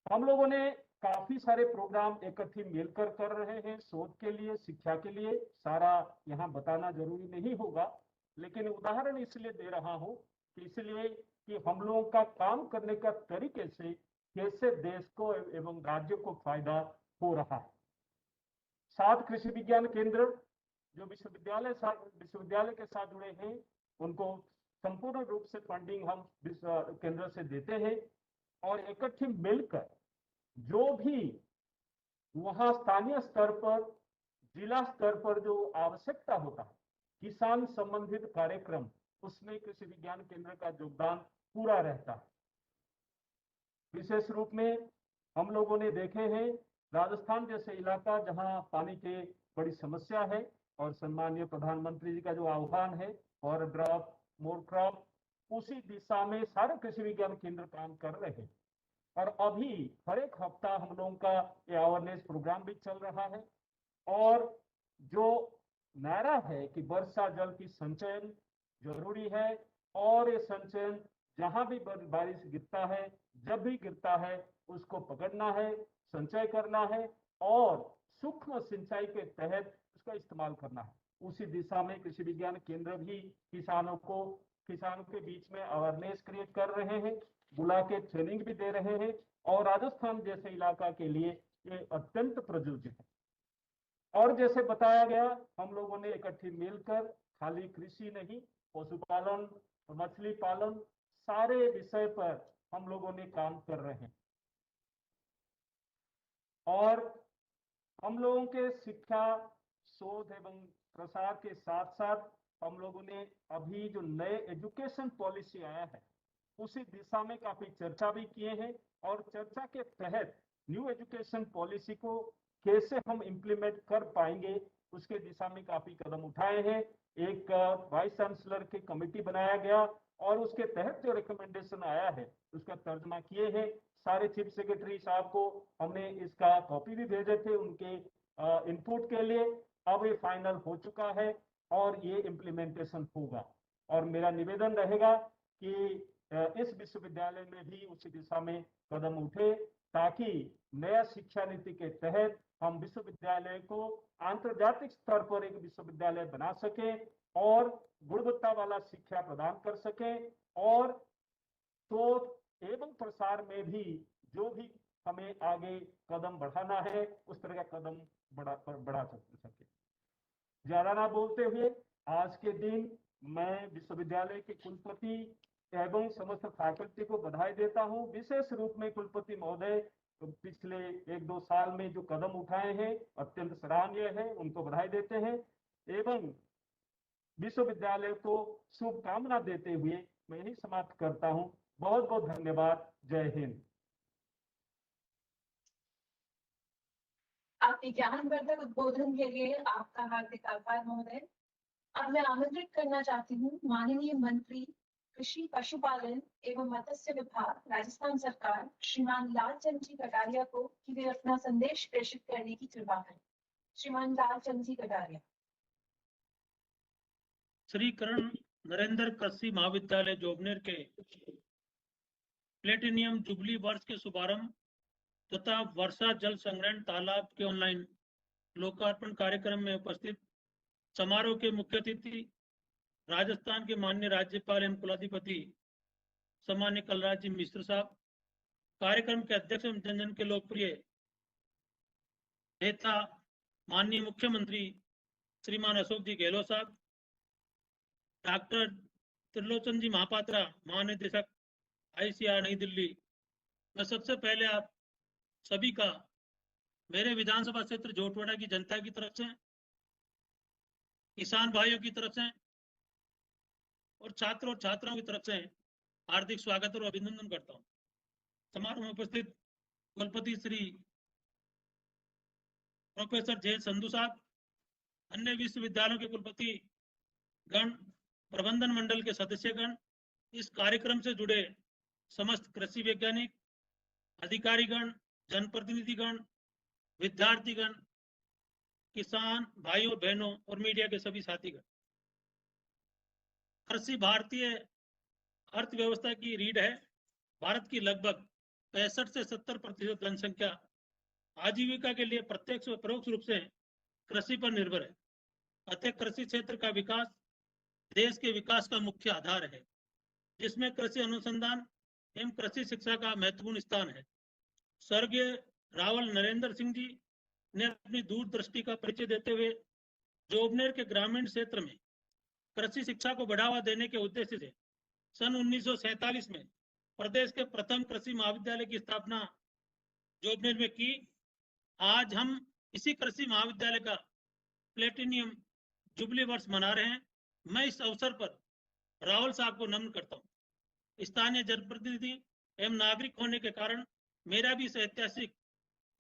हम लोगों ने काफी सारे प्रोग्राम इकट्ठे मिलकर कर रहे हैं शोध के लिए, शिक्षा के लिए। सारा यहाँ बताना जरूरी नहीं होगा, लेकिन उदाहरण इसलिए दे रहा हूँ कि इसलिए कि हम लोगों का काम करने का तरीके से कैसे देश को एवं राज्य को फायदा हो रहा है। 7 कृषि विज्ञान केंद्र जो विश्वविद्यालय के साथ जुड़े हैं, उनको संपूर्ण रूप से फंडिंग हम केंद्र से देते हैं और इकट्ठे मिलकर जो भी वहां स्थानीय स्तर पर, जिला स्तर पर जो आवश्यकता होता है किसान संबंधित कार्यक्रम, उसमें कृषि विज्ञान केंद्र का योगदान पूरा रहता है। विशेष रूप में हम लोगों ने देखे हैं राजस्थान जैसे इलाका जहां पानी की बड़ी समस्या है और सम्माननीय प्रधानमंत्री जी का जो आह्वान है फॉर ड्रॉप मोर क्रॉप, उसी दिशा में सारे कृषि विज्ञान केंद्र काम कर रहे हैं। और अभी हर एक हफ्ता हम लोगों का ये अवेयरनेस प्रोग्राम भी चल रहा है। और जो नारा है कि वर्षा जल की संचयन जरूरी है और ये संचयन जहां भी बारिश गिरता है, जब भी गिरता है, उसको पकड़ना है, संचय करना है और सूक्ष्म सिंचाई के तहत उसका इस्तेमाल करना है। उसी दिशा में कृषि विज्ञान केंद्र भी किसानों के बीच में अवेयरनेस क्रिएट कर रहे हैं, बुला के ट्रेनिंग भी दे रहे हैं और राजस्थान जैसे इलाका के लिए ये अत्यंत प्रयोज्य है। और जैसे बताया गया, हम लोगों ने इकट्ठे मिलकर खाली कृषि नहीं, पशुपालन, मछली पालन, सारे विषय पर हम लोगों ने काम कर रहे हैं। और हम लोगों के शिक्षा, शोध एवं प्रसार के साथ साथ हम लोगों ने अभी जो नए एजुकेशन पॉलिसी आया है उसी दिशा में काफी चर्चा भी किए हैं और चर्चा के तहत न्यू एजुकेशन पॉलिसी को कैसे हम इम्प्लीमेंट कर पाएंगे उसके दिशा में काफी कदम उठाए हैं। एक वाइस चांसलर की कमेटी बनाया गया और उसके तहत जो रिकमेंडेशन आया है उसका तर्जमा किए हैं। सारे चीफ सेक्रेटरी साहब को हमने इसका कॉपी भी भेजे थे उनके इनपुट के लिए। अब ये फाइनल हो चुका है और ये इम्प्लीमेंटेशन होगा और मेरा निवेदन रहेगा कि इस विश्वविद्यालय में भी उसी दिशा में कदम उठे ताकि नया शिक्षा नीति के तहत हम विश्वविद्यालय को आंतरजातिक स्तर पर एक विश्वविद्यालय बना सके और गुणवत्ता वाला शिक्षा प्रदान कर सके और शोध एवं प्रसार में भी जो भी हमें आगे कदम बढ़ाना है उस तरह का कदम बढ़ा सके। ज्यादा ना बोलते हुए आज के दिन मैं विश्वविद्यालय के कुलपति एवं समस्त फैकल्टी को बधाई देता हूं। विशेष रूप में कुलपति महोदय पिछले 1-2 साल में जो कदम उठाए हैं अत्यंत सराहनीय है, उनको बधाई देते हैं एवं विश्वविद्यालय को शुभकामना देते हुए मैं यही समाप्त करता हूं। बहुत बहुत धन्यवाद। जय हिंद। आपके ज्ञानवर्धक उद्बोधन के लिए आपका हार्दिक आभार महोदय। अब मैं आमंत्रित करना चाहती हूँ माननीय मंत्री कृषि, पशुपालन एवं मत्स्य विभाग, राजस्थान सरकार, श्रीमान लालचंद जी कटारिया को कि वे अपना संदेश प्रेषित करने की कृपा करें। श्रीमान लालचंद जी कटारिया। श्री करण नरेंद्र कृषि महाविद्यालय जोबनेर के प्लेटिनियम जुबली वर्ष के शुभारंभ तथा वर्षा जल संग्रहण तालाब के ऑनलाइन लोकार्पण कार्यक्रम में उपस्थित समारोह के मुख्य अतिथि राजस्थान के माननीय राज्यपाल एवं कुलाधिपति सम्मान्य कलराज जी मिश्र साहब, कार्यक्रम के अध्यक्ष एवं जन जन के लोकप्रिय नेता माननीय मुख्यमंत्री श्रीमान अशोक जी गहलोत साहब, डॉक्टर त्रिलोचन जी महापात्रा महानिदेशक ICAR नई दिल्ली, मैं सबसे पहले आप सभी का मेरे विधानसभा क्षेत्र जोटवाड़ा की जनता की तरफ से, किसान भाइयों की तरफ से और छात्रों और छात्राओं की तरफ से हार्दिक स्वागत और अभिनंदन करता हूं। समारोह में उपस्थित कुलपति श्री प्रोफेसर जे संधू साहब, अन्य विश्वविद्यालयों के कुलपति गण, प्रबंधन मंडल के सदस्यगण, इस कार्यक्रम से जुड़े समस्त कृषि वैज्ञानिक, अधिकारीगण, जनप्रतिनिधिगण, विद्यार्थीगण, किसान भाइयों बहनों और मीडिया के सभी साथीगण। कृषि भारतीय अर्थव्यवस्था की रीढ़ है। भारत की लगभग 65 से 70% जनसंख्या आजीविका के लिए प्रत्यक्ष व परोक्ष रूप से कृषि पर निर्भर है। अतः कृषि क्षेत्र का विकास देश के विकास का मुख्य आधार है, जिसमें कृषि अनुसंधान एवं कृषि शिक्षा का महत्वपूर्ण स्थान है। स्वर्गीय रावल नरेंद्र सिंह जी ने अपनी दूरदृष्टि का परिचय देते हुए जोबनेर के ग्रामीण क्षेत्र में कृषि शिक्षा को बढ़ावा देने के उद्देश्य से सन 1947 में प्रदेश के प्रथम कृषि महाविद्यालय की स्थापना जोबनेर में की। आज हम इसी कृषि महाविद्यालय का प्लेटिनियम जुबली वर्ष मना रहे हैं। मैं इस अवसर पर रावल साहब को नमन करता हूँ। स्थानीय जनप्रतिनिधि एवं नागरिक होने के कारण मेरा भी इस ऐतिहासिक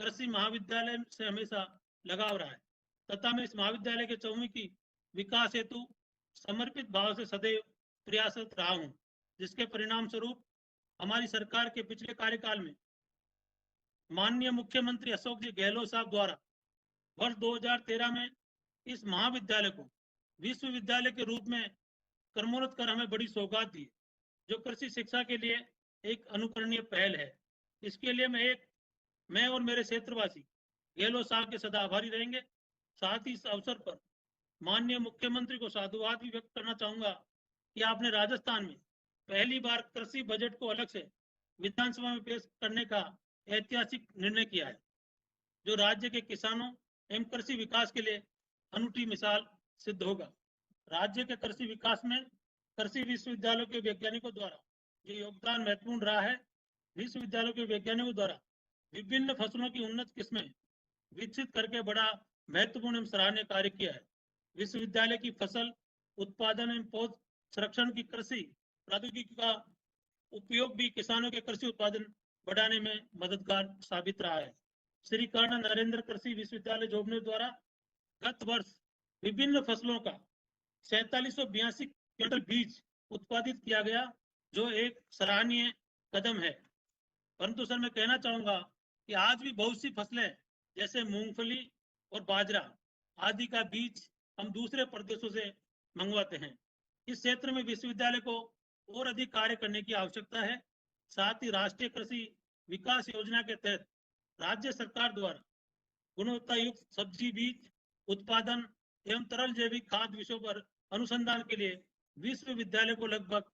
कृषि महाविद्यालय से हमेशा लगाव रहा है तथा मैं इस महाविद्यालय के चौमुखी की विकास हेतु समर्पित भाव से सदैव प्रयासरत रहा हूँ, जिसके परिणाम स्वरूप हमारी सरकार के पिछले कार्यकाल में माननीय मुख्यमंत्री अशोक जी गहलोत साहब द्वारा वर्ष 2013 में इस महाविद्यालय को विश्वविद्यालय के रूप में क्रमोन्नत कर हमें बड़ी सौगात दी, जो कृषि शिक्षा के लिए एक अनुकरणीय पहल है। इसके लिए मैं और मेरे क्षेत्रवासी गहलोत साहब के सदा आभारी रहेंगे। साथ ही इस अवसर पर माननीय मुख्यमंत्री को साधुवाद भी व्यक्त करना चाहूंगा कि आपने राजस्थान में पहली बार कृषि बजट को अलग से विधानसभा में पेश करने का ऐतिहासिक निर्णय किया है, जो राज्य के किसानों एवं कृषि विकास के लिए अनूठी मिसाल सिद्ध होगा। राज्य के कृषि विकास में कृषि विश्वविद्यालयों के वैज्ञानिकों द्वारा जो योगदान महत्वपूर्ण रहा है। विश्वविद्यालयों के वैज्ञानिकों द्वारा विभिन्न फसलों की उन्नत किस्में विकसित करके बड़ा महत्वपूर्ण एवं सराहनीय कार्य किया है। विश्वविद्यालय की फसल उत्पादन एवं पौध संरक्षण की कृषि प्रौद्योगिकी का उपयोग भी किसानों के कृषि उत्पादन बढ़ाने में मददगार साबित रहा है। श्री कर्ण नरेंद्र कृषि विश्वविद्यालय जोबनेर द्वारा गत वर्ष विभिन्न फसलों का 4782 क्विंटल बीज उत्पादित किया गया, जो एक सराहनीय कदम है। परंतु सर मैं कहना चाहूंगा कि आज भी बहुत सी फसलें जैसे मूंगफली और बाजरा आदि का बीज हम दूसरे प्रदेशों से मंगवाते हैं। इस क्षेत्र में विश्वविद्यालय को और अधिक कार्य करने की आवश्यकता है। साथ ही राष्ट्रीय कृषि विकास योजना के तहत राज्य सरकार द्वारा गुणवत्ता युक्त सब्जी बीज उत्पादन एवं तरल जैविक खाद विषयों पर अनुसंधान के लिए विश्वविद्यालय को लगभग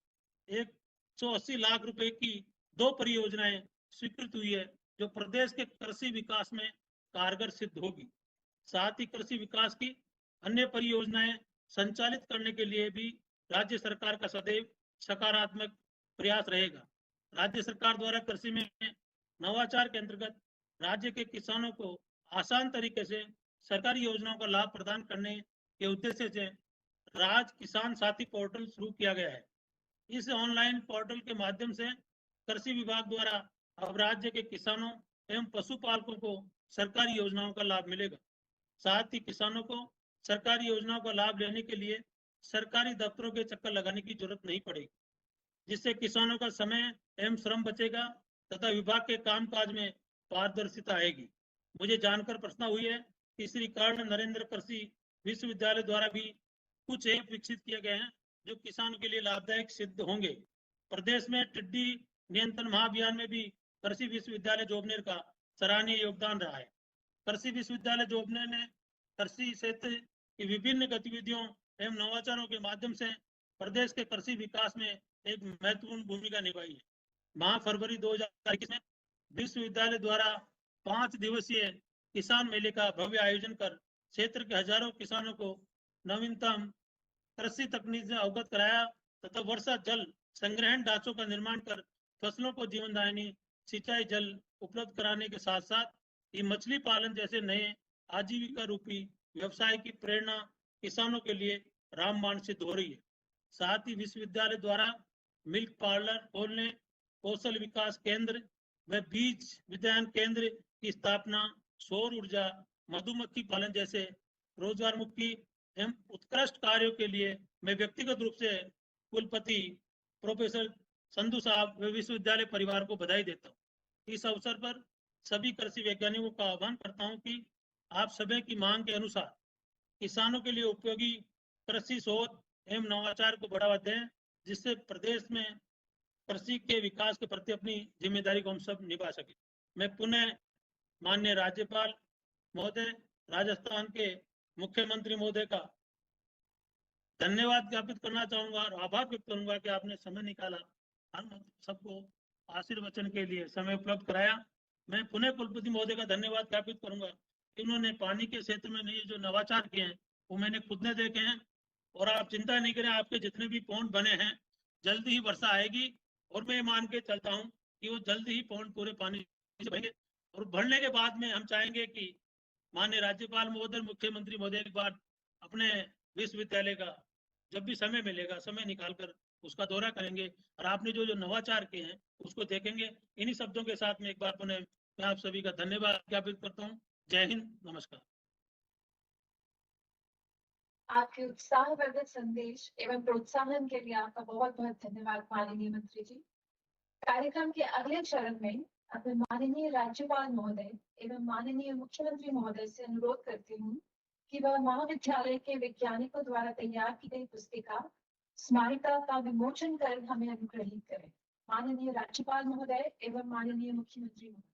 180 लाख रुपए की 2 परियोजनाएं स्वीकृत हुई है, जो प्रदेश के कृषि विकास में कारगर सिद्ध होगी। साथ ही कृषि विकास की अन्य परियोजनाएं संचालित करने के लिए भी राज्य सरकार का सदैव सकारात्मक प्रयास रहेगा। राज्य सरकार द्वारा कृषि में नवाचार के अंतर्गत राज्य के किसानों को आसान तरीके से सरकारी योजनाओं का लाभ प्रदान करने के उद्देश्य से राज किसान साथी पोर्टल शुरू किया गया है। इस ऑनलाइन पोर्टल के माध्यम से कृषि विभाग द्वारा अब राज्य के किसानों एवं पशुपालकों को सरकारी योजनाओं का लाभ मिलेगा। साथ ही किसानों को सरकारी योजनाओं का लाभ लेने के लिए सरकारी दफ्तरों के चक्कर लगाने की जरूरत नहीं पड़ेगी, जिससे किसानों का समय एवं श्रम बचेगा तथा विभाग के कामकाज में पारदर्शिता आएगी। मुझे जानकर प्रसन्नता हुई है कि श्री कर्ण नरेंद्र कृषि विश्वविद्यालय द्वारा भी कुछ ऐप विकसित किए गए हैं, जो किसानों के लिए लाभदायक सिद्ध होंगे। प्रदेश में टिड्डी नियंत्रण महाअभियान में भी कृषि विश्वविद्यालय जोबनेर का सराहनीय योगदान रहा है। कृषि विश्वविद्यालय जोबनेर ने कृषि क्षेत्र की विभिन्न गतिविधियों एवं नवाचारों के माध्यम से प्रदेश के कृषि विकास में एक महत्वपूर्ण भूमिका निभाई है। माह फरवरी 2021 में विश्वविद्यालय द्वारा 5 दिवसीय किसान मेले का भव्य आयोजन कर क्षेत्र के हजारों किसानों को नवीनतम कृषि तकनीक से अवगत कराया तथा वर्षा जल संग्रहण ढांचों का निर्माण कर फसलों को जीवनदायिनी सिंचाई जल उपलब्ध कराने के साथ साथ ये मछली पालन जैसे नए आजीविका रूपी व्यवसाय की प्रेरणा किसानों के लिए रामबाण सिद्ध हो रही है। साथ ही विश्वविद्यालय द्वारा मिल्क पार्लर खोलने, कौशल विकास केंद्र व बीज विज्ञान केंद्र की स्थापना, सौर ऊर्जा, मधुमक्खी पालन जैसे रोजगारमुखी एवं उत्कृष्ट कार्यों के लिए मैं व्यक्तिगत रूप से कुलपति प्रोफेसर संधू साहब व विश्वविद्यालय परिवार को बधाई देता हूँ। इस अवसर पर सभी कृषि वैज्ञानिकों का आह्वान करता हूँ कि आप समय की मांग के अनुसार किसानों के लिए उपयोगी कृषि शोध एवं नवाचार को बढ़ावा दें, जिससे प्रदेश में कृषि के विकास के प्रति अपनी जिम्मेदारी को हम सब निभा सके। मैं पुनः माननीय राज्यपाल महोदय, राजस्थान के मुख्यमंत्री महोदय का धन्यवाद ज्ञापित करना चाहूंगा और आभार व्यक्त करूंगा कि आपने समय निकाला हम सबको आशीर्वचन के लिए समय उपलब्ध कराया। मैं पुनः कुलपति महोदय का धन्यवाद ज्ञापित करूंगा कि उन्होंने पानी के क्षेत्र में ये जो नवाचार किए हैं वो मैंने खुद ने देखे हैं। और आप चिंता नहीं करें, आपके जितने भी पौंड बने हैं जल्दी ही वर्षा आएगी और मैं मान के चलता हूँ कि वो जल्दी ही पौंड पूरे पानी से भरेंगे। और भरने के बाद में हम चाहेंगे कि माननीय राज्यपाल महोदय, मुख्यमंत्री महोदय के बाद अपने विश्वविद्यालय का जब भी समय मिलेगा समय निकालकर उसका दौरा करेंगे और आपने जो जो नवाचार किए हैं उसको देखेंगे। इन्हीं शब्दों के साथ में एक बार पुनः मैं आप सभी का धन्यवाद ज्ञापित करता हूँ। जय हिंद, नमस्कार। आपके उत्साहवर्धक संदेश एवं प्रोत्साहन के लिए आपका बहुत बहुत धन्यवाद माननीय मंत्री जी। कार्यक्रम के अगले चरण में अपने माननीय राज्यपाल महोदय एवं माननीय मुख्यमंत्री महोदय से अनुरोध करती हूँ कि वह महाविद्यालय के वैज्ञानिकों द्वारा तैयार की गई पुस्तिका स्मारिका का विमोचन कर हमें अनुग्रहित करें। माननीय राज्यपाल महोदय एवं माननीय मुख्यमंत्री महोदय।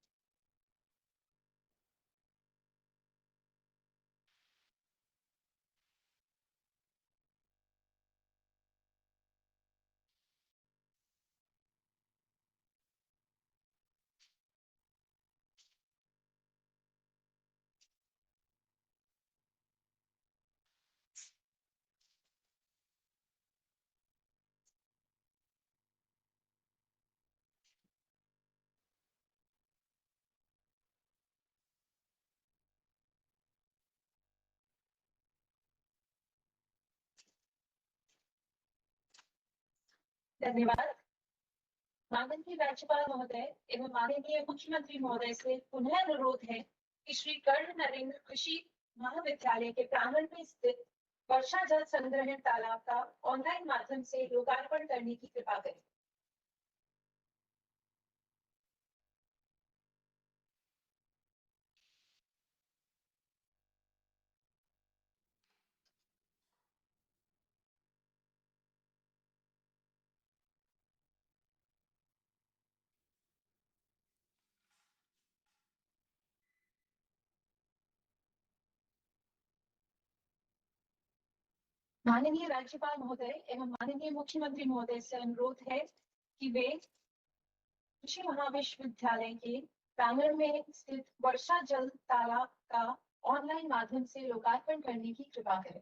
धन्यवाद। माननीय राज्यपाल महोदय एवं माननीय मुख्यमंत्री महोदय से पुनः अनुरोध है कि श्री कर्ण नरेंद्र कृषि महाविद्यालय के प्रांगण में स्थित वर्षा जल संग्रहण तालाब का ऑनलाइन माध्यम से लोकार्पण करने की कृपा करें। माननीय राज्यपाल महोदय एवं माननीय मुख्यमंत्री महोदय से अनुरोध है कि वे कृषि महाविश्वविद्यालय के प्रांगण में स्थित वर्षा जल तालाब का ऑनलाइन माध्यम से लोकार्पण करने की कृपा करें।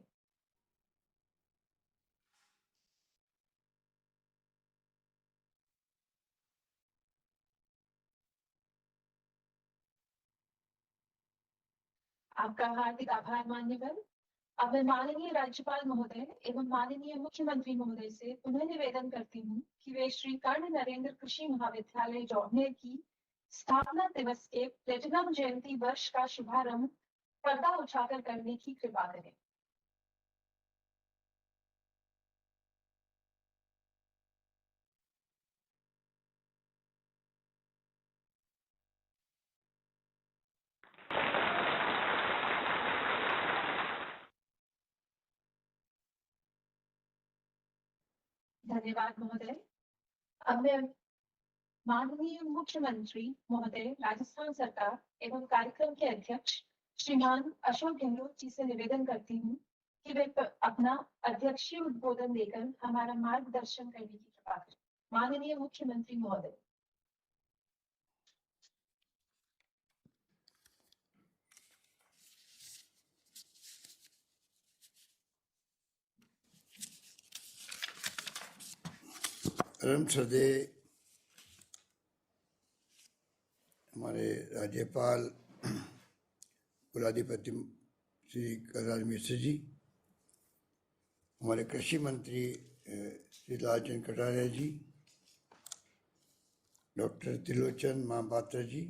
आपका हार्दिक आभार मान्यवर। अब मैं माननीय राज्यपाल महोदय एवं माननीय मुख्यमंत्री महोदय से पुनः निवेदन करती हूँ कि वे श्री कर्ण नरेंद्र कृषि महाविद्यालय जौहनेर की स्थापना दिवस के प्लेटिनम जयंती वर्ष का शुभारंभ पर्दा उठाकर करने की कृपा करें। धन्यवाद महोदय। अब मैं माननीय मुख्यमंत्री महोदय राजस्थान सरकार एवं कार्यक्रम के अध्यक्ष श्रीमान अशोक गहलोत जी से निवेदन करती हूँ कि वे अपना अध्यक्षीय उद्बोधन देकर हमारा मार्गदर्शन करने की कृपा करें। माननीय मुख्यमंत्री महोदय। परम श्रद्धेय हमारे राज्यपाल कुलाधिपति श्री कलराज मिश्र जी, हमारे कृषि मंत्री श्री लालचंद कटारिया जी, डॉक्टर त्रिलोचन महापात्र जी,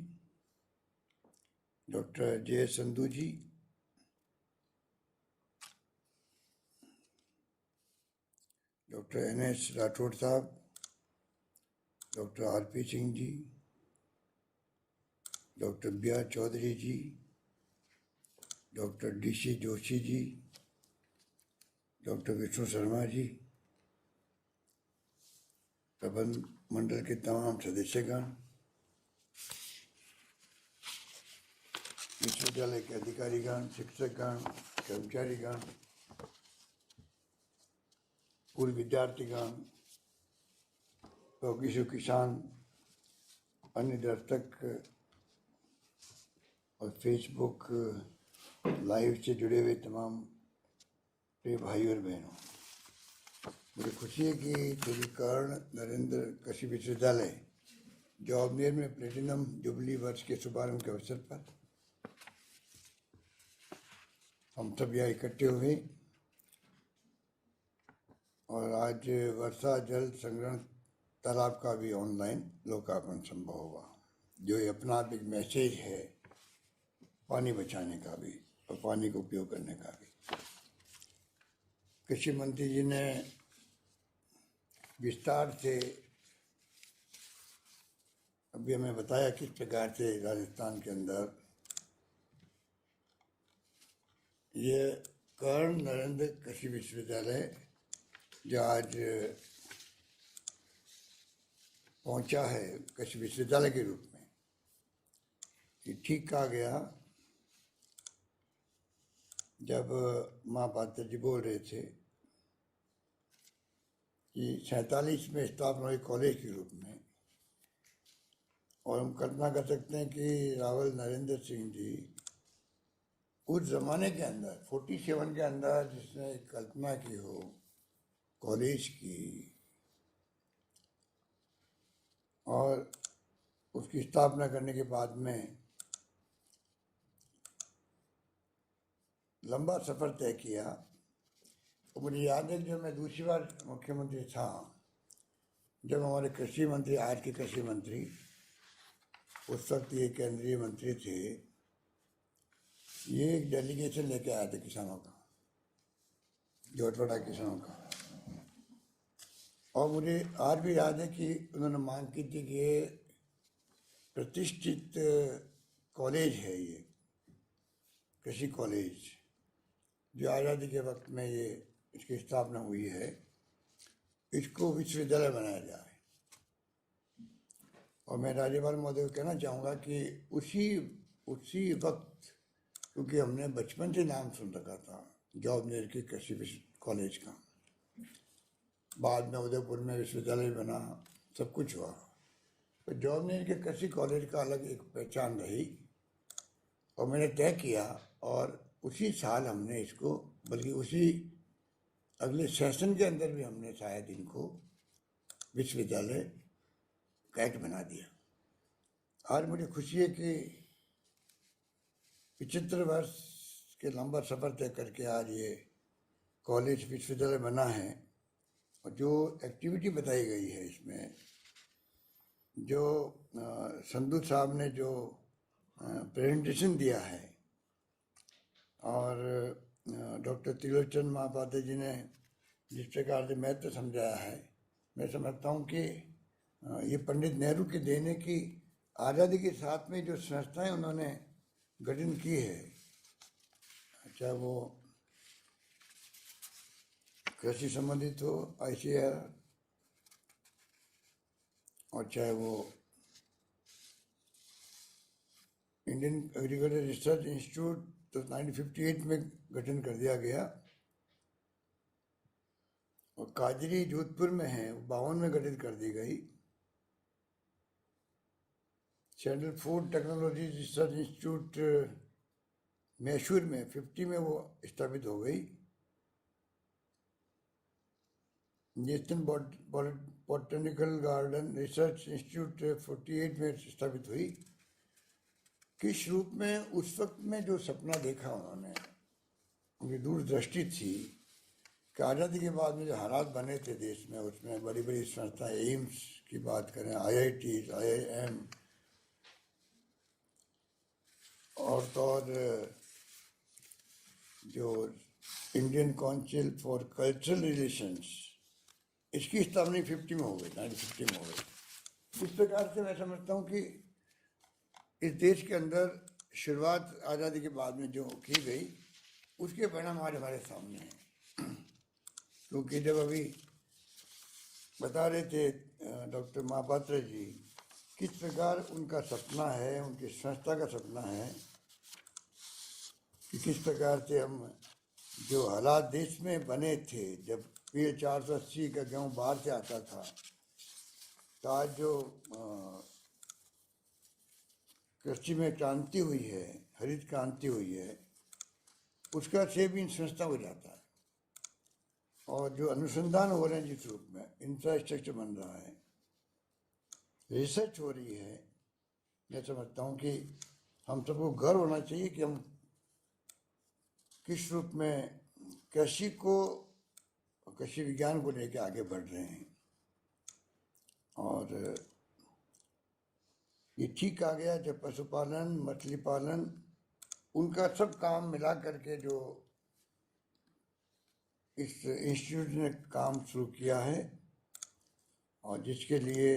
डॉक्टर जय संधू जी, डॉक्टर NS राठौड़ साहब, doctor RP Singh ji, doctor BR Chaudhary जी, doctor DC Joshi ji, doctor Vishnu Sharma ji, प्रबंध मंडल के तमाम सदस्यगण, विश्वविद्यालय के अधिकारीगण, शिक्षकगण, कर्मचारीगण, पूर्व विद्यार्थीगण, किशु किसान, अन्य दर्शक और फेसबुक लाइव से जुड़े हुए तमाम प्रिय भाई और बहनों, मुझे खुशी है कि श्री कर्ण नरेंद्र कृषि विश्वविद्यालय जॉबनेर में प्लेटिनम जुबली वर्ष के शुभारंभ के अवसर पर हम सब यहाँ इकट्ठे हुए और आज वर्षा जल संग्रहण तालाब का भी ऑनलाइन लोकार्पण संभव हुआ, जो ये अपना आप एक मैसेज है पानी बचाने का भी और पानी का उपयोग करने का भी। कृषि मंत्री जी ने विस्तार से अभी हमें बताया किस प्रकार से राजस्थान के अंदर ये कर्ण नरेंद्र कृषि विश्वविद्यालय जो आज पहुंचा है कृषि विश्वविद्यालय के रूप में, ये ठीक कहा गया जब माँ पात्र जी बोल रहे थे कि 47 में स्थापना हुई कॉलेज के रूप में, और हम कल्पना कर सकते हैं कि रावल नरेंद्र सिंह जी उस जमाने के अंदर 47 के अंदर जिसने कल्पना की हो कॉलेज की और उसकी स्थापना करने के बाद में लंबा सफ़र तय किया। तो मुझे याद है जब मैं दूसरी बार मुख्यमंत्री था, जब हमारे कृषि मंत्री, आज के कृषि मंत्री, उस वक्त ये केंद्रीय मंत्री थे, ये एक डेलीगेशन लेके आए थे किसानों का, जोटवाड़ा किसानों का, और मुझे आज भी याद है कि उन्होंने मांग की थी कि ये प्रतिष्ठित कॉलेज है, ये कृषि कॉलेज जो आज़ादी के वक्त में ये इसकी स्थापना हुई है, इसको विश्वविद्यालय बनाया जाए। और मैं राज्यपाल महोदय को कहना चाहूँगा कि उसी वक्त, क्योंकि हमने बचपन से नाम सुन रखा था जॉबनेर के कृषि कॉलेज का, बाद में उदयपुर में विश्वविद्यालय बना, सब कुछ हुआ, तो जॉबनेर के कृषि कॉलेज का अलग एक पहचान रही। और मैंने तय किया और उसी साल हमने इसको, बल्कि उसी अगले सेशन के अंदर भी हमने शायद इनको विश्वविद्यालय का एक्ट बना दिया। आज मुझे खुशी है कि 75 वर्ष के लंबा सफ़र तय करके आज ये कॉलेज विश्वविद्यालय बना है। और जो एक्टिविटी बताई गई है इसमें, जो संधू साहब ने जो प्रेजेंटेशन दिया है और डॉक्टर त्रिलोचन महापात्र जी ने जिस प्रकार से महत्व समझाया है, मैं समझता हूँ कि ये पंडित नेहरू के देने की आज़ादी के साथ में जो संस्थाएं उन्होंने गठन की है, चाहे वो कृषि संबंधित हो ICAR, और चाहे वो इंडियन एग्रीकल्चर रिसर्च इंस्टीट्यूट, तो 1958 में गठन कर दिया गया, और काजरी जोधपुर में है, 52 में गठित कर दी गई। Central food technology research institute Mysore में 50 में वो स्थापित हो गई। National botanical garden research institute 48 में स्थापित हुई। किस रूप में उस वक्त में जो सपना देखा उन्होंने, उनकी दूरदृष्टि थी कि आज़ादी के बाद में जो हालात बने थे देश में, उसमें बड़ी बड़ी संस्थाएं, एम्स की बात करें, IIT, IIM, और तो और जो Indian council for cultural relations, इसकी स्थापना 50 में हो गई, 1950 में हो गई। इस प्रकार से मैं समझता हूँ कि इस देश के अंदर शुरुआत आज़ादी के बाद में जो की गई, उसके परिणाम आज हमारे सामने हैं। क्योंकि जब अभी बता रहे थे डॉक्टर महापात्र जी किस प्रकार उनका सपना है, उनकी संस्था का सपना है कि किस प्रकार से हम जो हालात देश में बने थे जब PA 480 का गेहूँ बाहर से आता था, तो आज जो कृषि में क्रांति हुई है, हरित क्रांति हुई है, उसका श्रेय भी इन संस्था को जाता है। और जो अनुसंधान हो रहे हैं जिस रूप में इंफ्रास्ट्रक्चर बन रहा है, रिसर्च हो रही है, मैं समझता हूँ कि हम सबको गर्व होना चाहिए कि हम किस रूप में कृषि को, कृषि विज्ञान को लेकर आगे बढ़ रहे हैं। और ये ठीक आ गया जब पशुपालन, मछली पालन, उनका सब काम मिला करके जो इस इंस्टीट्यूट ने काम शुरू किया है, और जिसके लिए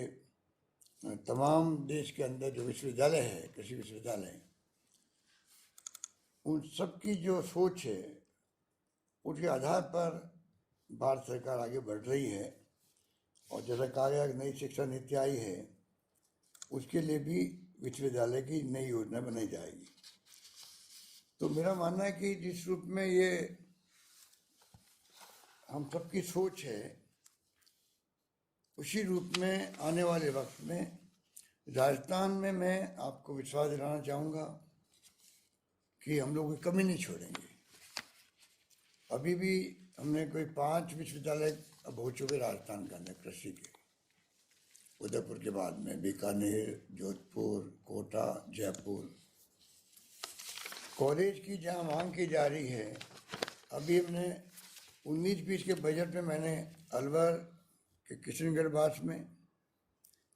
तमाम देश के अंदर जो विश्वविद्यालय है, कृषि विश्वविद्यालय, उन सब की जो सोच है उसके आधार पर भारत सरकार आगे बढ़ रही है। और जैसा कहा गया नई शिक्षा नीति आई है, उसके लिए भी विश्वविद्यालय की नई योजना बनाई जाएगी। तो मेरा मानना है कि जिस रूप में ये हम सबकी सोच है, उसी रूप में आने वाले वक्त में राजस्थान में मैं आपको विश्वास दिलाना चाहूँगा कि हम लोग कमी नहीं छोड़ेंगे। अभी भी हमने कोई 5 विश्वविद्यालय अब हो चुके राजस्थान के अंदर कृषि के, उदयपुर के बाद में बीकानेर, जोधपुर, कोटा, जयपुर। कॉलेज की जहाँ मांग की जा रही है, अभी हमने 19-20 के बजट में मैंने अलवर के किशनगढ़ बास में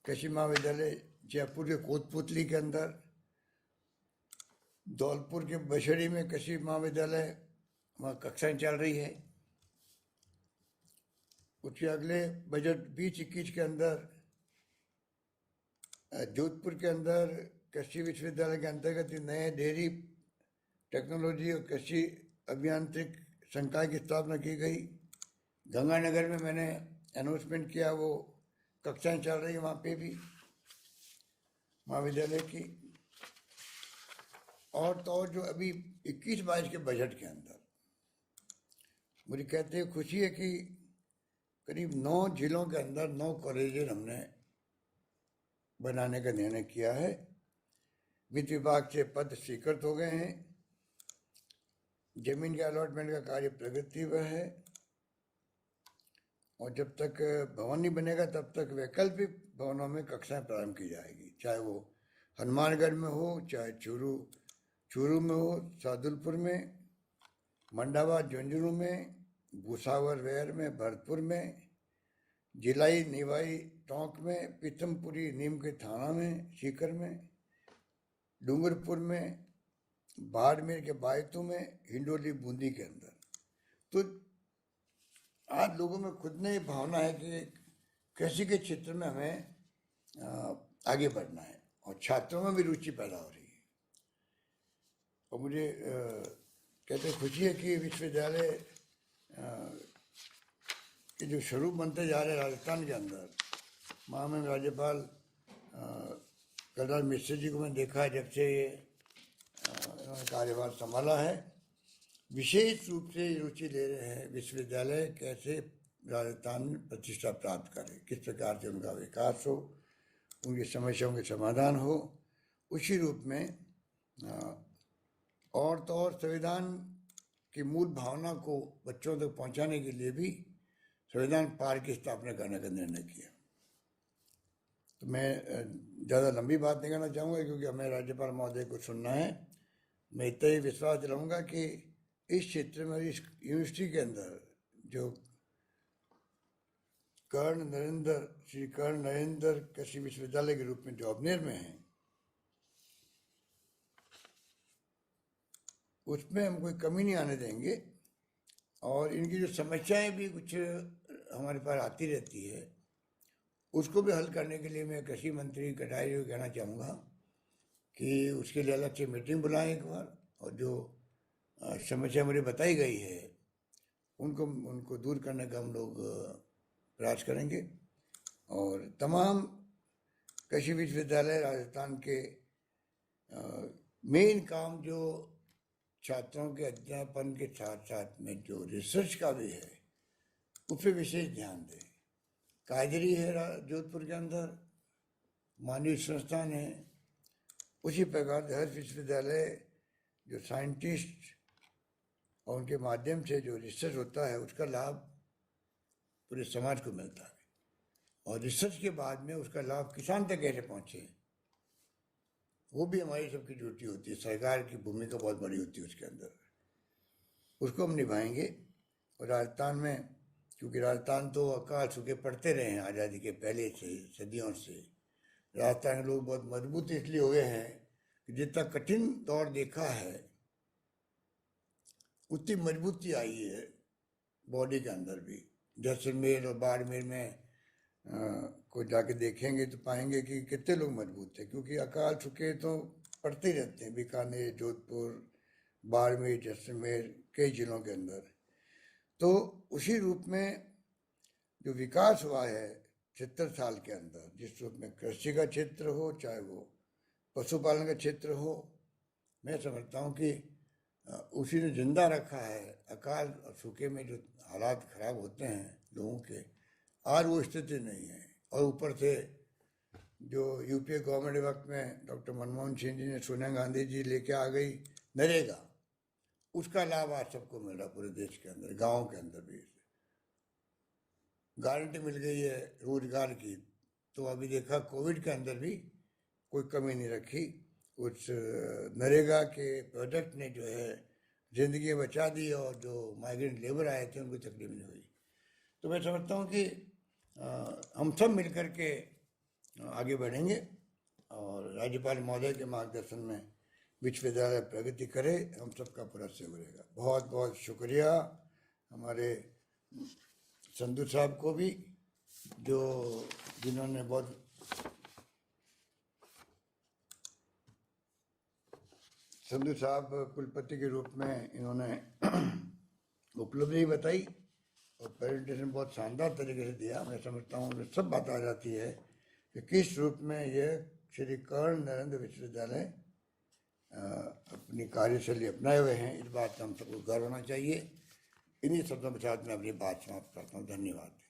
कृषि महाविद्यालय, जयपुर के कोटपुतली के अंदर, धौलपुर के बशरी में कृषि महाविद्यालय, वहाँ कक्षाएं चल रही है। उसके अगले बजट 20-21 के अंदर जोधपुर के अंदर कृषि विश्वविद्यालय के अंतर्गत नए डेयरी टेक्नोलॉजी और कृषि अभियांत्रिक संकाय की स्थापना की गई। गंगानगर में मैंने अनाउंसमेंट किया, वो कक्षाएं चल रही है वहाँ पे भी महाविद्यालय की। और तो और जो अभी 21-22 के बजट के अंदर मुझे कहते हैं खुशी है कि करीब 9 जिलों के अंदर 9 कॉलेज हमने बनाने का निर्णय किया है। वित्त विभाग से पद स्वीकृत हो गए हैं, जमीन के अलॉटमेंट का कार्य प्रगति पर है, और जब तक भवन नहीं बनेगा तब तक वैकल्पिक भवनों में कक्षाएं प्रारंभ की जाएगी, चाहे वो हनुमानगढ़ में हो, चाहे चूरू में हो, सादुलपुर में, मंडावा झुंझुनू में, भूसावर वेयर में, भरतपुर में, जिलाई निवाई टोंक में, पीथमपुरी नीम के थाना में, सीकर में, डूंगरपुर में, बाड़मेर के बायतू में, हिंडोली बूंदी के अंदर। तो आज लोगों में खुद ने भावना है कि कृषि के क्षेत्र में हमें आगे बढ़ना है, और छात्रों में भी रुचि पैदा हो रही है। और मुझे कहते खुशी है कि विश्वविद्यालय के जो स्वरूप बनते जा रहे हैं राजस्थान के अंदर, महामहिम राज्यपाल कलराज मिश्र जी को मैंने देखा है जब से ये इन्होंने कार्यभार संभाला है, विशेष रूप से रुचि ले रहे हैं विश्वविद्यालय कैसे राजस्थान में प्रतिष्ठा प्राप्त करे, किस प्रकार से उनका विकास हो, उनकी समस्याओं के समाधान हो। उसी रूप में और तो और संविधान की मूल भावना को बच्चों तक पहुंचाने के लिए भी संविधान पार्क की स्थापना करने का निर्णय किया। तो मैं ज़्यादा लंबी बात नहीं करना चाहूँगा क्योंकि हमें राज्यपाल महोदय को सुनना है। मैं इतना ही विश्वास दिलाऊंगा कि इस क्षेत्र में, इस यूनिवर्सिटी के अंदर जो श्री कर्ण नरेंद्र कृषि विश्वविद्यालय के रूप में जो अजमेर में है, उसमें हम कोई कमी नहीं आने देंगे। और इनकी जो समस्याएं भी कुछ हमारे पास आती रहती है, उसको भी हल करने के लिए मैं कृषि मंत्री कटारिया को कहना चाहूँगा कि उसके लिए अलग से मीटिंग बुलाएं एक बार, और जो समस्या मुझे बताई गई है उनको दूर करने का हम लोग प्रयास करेंगे। और तमाम कृषि विश्वविद्यालय राजस्थान के मेन काम जो छात्रों के अध्यापन के साथ साथ में जो रिसर्च का भी है उस पर विशेष ध्यान दें। कायदरी है जोधपुर के अंदर, मानवीय संस्थान है, उसी प्रकार हर विश्वविद्यालय जो साइंटिस्ट और उनके माध्यम से जो रिसर्च होता है उसका लाभ पूरे समाज को मिलता है, और रिसर्च के बाद में उसका लाभ किसान तक कैसे पहुंचे वो भी हमारी सबकी ड्यूटी होती है। सरकार की भूमिका बहुत बड़ी होती है उसके अंदर, उसको हम निभाएंगे। और राजस्थान में, क्योंकि राजस्थान तो अकाल सूखे पड़ते रहे हैं आज़ादी के पहले से, सदियों से, राजस्थान के लोग बहुत मजबूत इसलिए हुए हैं कि जितना कठिन दौर देखा है उतनी मजबूती आई है बॉडी के अंदर भी। जैसलमेर और बाड़मेर में को जाके देखेंगे तो पाएंगे कि कितने लोग मजबूत थे, क्योंकि अकाल सूखे तो पड़ते ही रहते हैं बीकानेर, जोधपुर, बाड़मेर, जैसलमेर, कई जिलों के अंदर। तो उसी रूप में जो विकास हुआ है 76 साल के अंदर, जिस रूप में कृषि का क्षेत्र हो चाहे वो पशुपालन का क्षेत्र हो, मैं समझता हूँ कि उसी ने जिंदा रखा है। अकाल और सूखे में जो हालात खराब होते हैं लोगों के, आज वो स्थिति नहीं है। और ऊपर से जो यूपीए गवर्नमेंट वक्त में डॉक्टर मनमोहन सिंह जी ने, सोनिया गांधी जी लेके आ गई नरेगा, उसका लाभ आज सबको मिल रहा पूरे देश के अंदर, गाँव के अंदर भी गारंटी मिल गई है रोजगार की। तो अभी देखा कोविड के अंदर भी कोई कमी नहीं रखी, उस नरेगा के प्रोजेक्ट ने जो है जिंदगी बचा दी, और जो माइग्रेंट लेबर आए थे उनको तकलीफ नहीं हुई। तो मैं समझता हूँ कि हम सब मिलकर के आगे बढ़ेंगे और राज्यपाल महोदय के मार्गदर्शन में विश्वविद्यालय प्रगति करे, हम सबका पूरा सहयोग रहेगा। बहुत बहुत शुक्रिया हमारे संधू साहब को भी, जिन्होंने बहुत संधू साहब कुलपति के रूप में इन्होंने उपलब्धि बताई और प्रेजेंटेशन बहुत शानदार तरीके से दिया। मैं समझता हूँ सब बात आ जाती है कि किस रूप में यह श्री कर्ण नरेंद्र विश्वविद्यालय अपनी कार्यशैली अपनाए हुए हैं। इस बात का हम सबको गर्व होना चाहिए। इन्हीं शब्दों के साथ मैं अपनी बात समाप्त करता हूँ। धन्यवाद।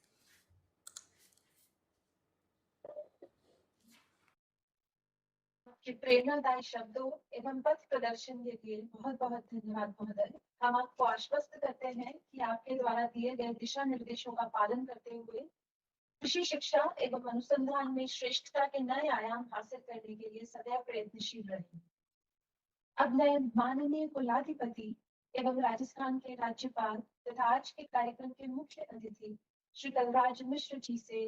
आपके प्रेरणादायी शब्दों एवं पथ प्रदर्शन के लिए बहुत बहुत धन्यवाद महोदय। हम आपको आश्वस्त करते हैं कि आपके द्वारा दिए गए दिशा निर्देशों का पालन करते हुए कृषि शिक्षा एवं अनुसंधान में श्रेष्ठता के नए आयाम हासिल करने के लिए सदैव प्रयत्नशील रहें। अब मैं माननीय कुलाधिपति एवं राजस्थान के राज्यपाल तथा आज के कार्यक्रम के मुख्य अतिथि श्री कलराज मिश्र जी से